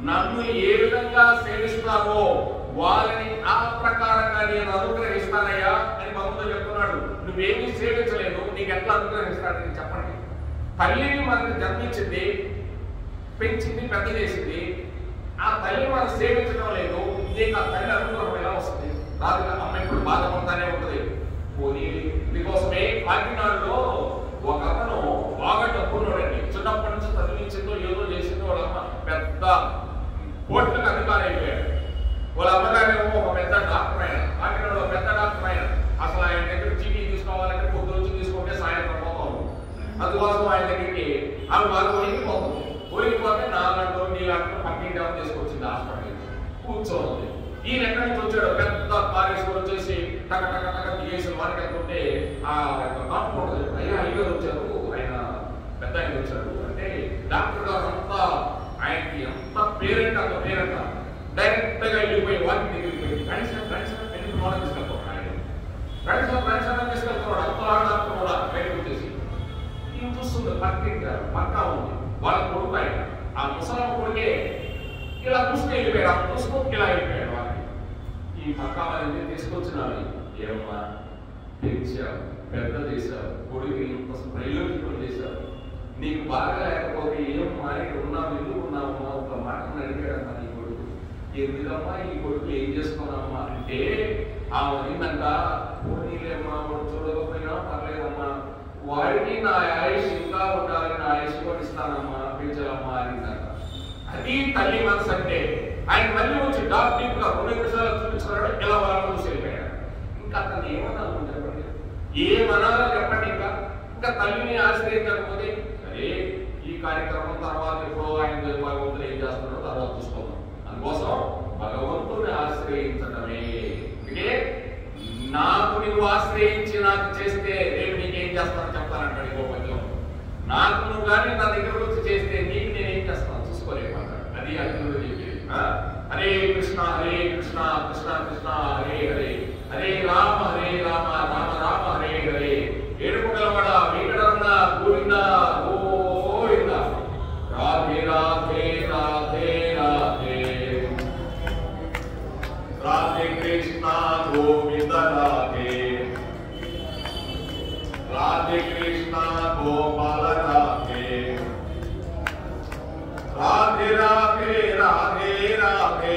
నన్ను ఏ విధంగా సేవిస్తారో వారిని ఆ ప్రకారంగా నేను అనుగ్రహిస్తానయ్యా అని భగవంతుడు చెప్తున్నాడు. నువ్వేమీ సేవించలేదు, నీకు ఎట్లా అనుగ్రహిస్తాడని చెప్పండి. తల్లిని మనకి జన్మించింది, పెంచింది, పెద్ద చేసింది. ఆ తల్లి మనం సేవించడం లేదు, నీకు ఆ తల్లి అనుగ్రహం ఎలా వస్తుంది? రాదుగా. అమ్మ ఇప్పుడు బాధపడతానే ఉంటుంది. పోనీ దీనికోసమే కాకినాడలో ఒక అతను బాగా డబ్బున్నాడండి. చిన్నప్పటి నుంచి చదివించిందో ఏదో చేసిందో వాళ్ళ అమ్మ పెద్ద కోట్లకు అధికారి అయిపోయాడు. వాళ్ళ అమ్మగారేమో ఒక పెద్ద డాక్టర్ అయినా, కాకినాడలో పెద్ద డాక్టర్ అయినా. అసలు ఆయన దగ్గర చీటీ తీసుకోవాలంటే పొద్దు నుంచి తీసుకుంటే సాయంత్రం పోతాం. అందుకోసం ఆయన దగ్గరికి ఆమె బాగా పోయిపోతుంది. పోయిపోతే నాలుగు నీళ్ళంటే పక్కింటి ఆమె తీసుకొచ్చింది హాస్పిటల్ కూర్చోంది. ఈయన ఎక్కడి నుంచి వచ్చాడు? పెద్ద కాలేజీలో వచ్చేసి టక టక టక తీసేసి వారికి వెళ్తుంటే ఆ కాంపౌండర్ అయ్యా అయ్యారు వచ్చారు, ఆయన పెద్ద ఆయన వచ్చారు అంటే డాక్టర్ గారు అంతా ఆయనకి ఎంత పేరెంట్ అంత పేరెంట్ డైరెక్ట్ గా వెళ్ళిపోయి వారికి దగ్గరికి పోయి ఫ్రెండ్స్ ఎందుకు మోడల్ తీసుకెళ్తాడు ఆయన, ఫ్రెండ్స్ తీసుకెళ్తున్నాడు. అంత డాక్టర్ కూడా బయటకు వచ్చేసి ఈయన చూస్తుంది పక్కింటి పక్కా ఉంది వాళ్ళ కొడుకు ఆయన. ఆ ముసలమ్మ కొడుకే ఇలా చూసుకు వెళ్ళిపోయాడు, ఆ చూసుకోకి ఇలా వెళ్ళిపోయాడు. వాళ్ళకి ఈ పక్కా వాళ్ళని తీసుకొచ్చినాడు. ఏమమ్మా పెంచావు, పెద్ద చేశావు, కొడుకు ఇంత ప్రయోజనం చేశావు, నీకు బాగా లేకపోతే ఏమమ్మా ఇక్కడ ఉన్నావు, ఎందుకు ఉన్నావమ్మా ఒక మాటను అడిగాడమ్మా నీ కొడుకు. ఎందుకమ్మా ఈ కొడుకు ఏం చేసుకున్నామ్మా అంటే ఆమె ఏంటంట, పోనీలేమ్మా వాడు చూడకపోయినా పర్లేదమ్మా, వాడికి నా ఆయుష్ ఇంకా ఉండాలి, నా ఆయుష్ కూడా ఇస్తానమ్మా, పెంచాలమ్మా అనిందంట. అది తల్లి మనసు అంటే. ఆయన మళ్ళీ వచ్చి డాక్టర్ గా 2 నిమిషాలు చూపించుకున్నాడు, ఇలా వాళ్ళ చూసి వెళ్ళిపోయాడు. ఇంకా అతను ఏమన్నా చెప్పండి, ఏమనాలో చెప్పండి. ఇంకా తల్లిని ఆశ్రయించకపోతే సరే ఈ కార్యక్రమం తర్వాత ఎప్పుడో ఆయన భగవంతుడు ఏం చేస్తున్నాడో తర్వాత చూసుకోవాలి. అందుకోసం భగవంతుడిని ఆశ్రయించడమే. అందుకే నాకు నువ్వు ఆశ్రయించి నాకు చేస్తే రేపు నీకేం చేస్తానో చెప్తానంటాడు ఇంకో పద్యం. నాకు నువ్వు కానీ నా దగ్గర వచ్చి చేస్తే నీకు నేనేం చేస్తాను చూసుకోలేమంటాడు. అది అర్జునుడు చెప్పేది. హరే కృష్ణ కృష్ణ కృష్ణ హరే హరే, హరే రామ రామ రామ హరే హరే. ఏడుపుగలవాడ వెంకటరమణ గోవింద గోవింద. రాధే రాధే రాధే రాధే, రాధే కృష్ణ గోవింద రాధే, రాధే కృష్ణ గోపాల రాధే, రాధే రాధే రాధే రాధే,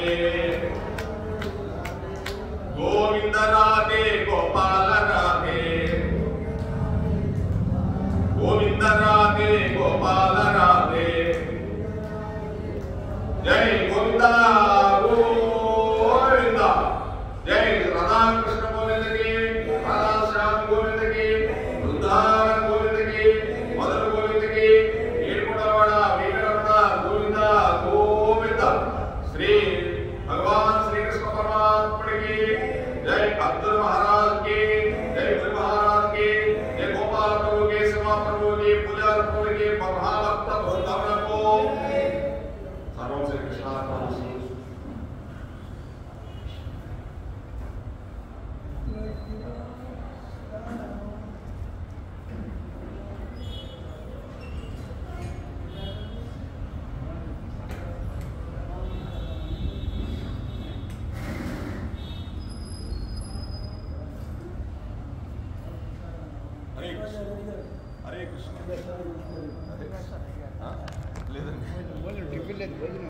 గోవింద రాధే గోపాల రాధే, గోవింద రాధే గోపాల రాధే. జై గోవింద గోవింద, జై రాధాకృష్ణ గోవిందకి, రాధాశ్యామ్ గోవిందకి, బృందావన్ గోవిందకి, మధుర గోవిందకి, ఏడుకొండలవాడ వెంకటరమణ గోవింద గోవింద. శ్రీ భగవాన్ శ్రీకృష్ణ పరమాత్ముడికి జై. అబ్దుల్ మహారాజ్ కి జై, గురు మహారాజ్ కి జై, గోపాల ప్రభు కి, శివ ప్రభు కి, పూజార ప్రభు కి, మహాభక్త బృందావనకు సర్వం శ్రీ కృష్ణార్పణమస్తు. హరే కృష్ణ. లేదండి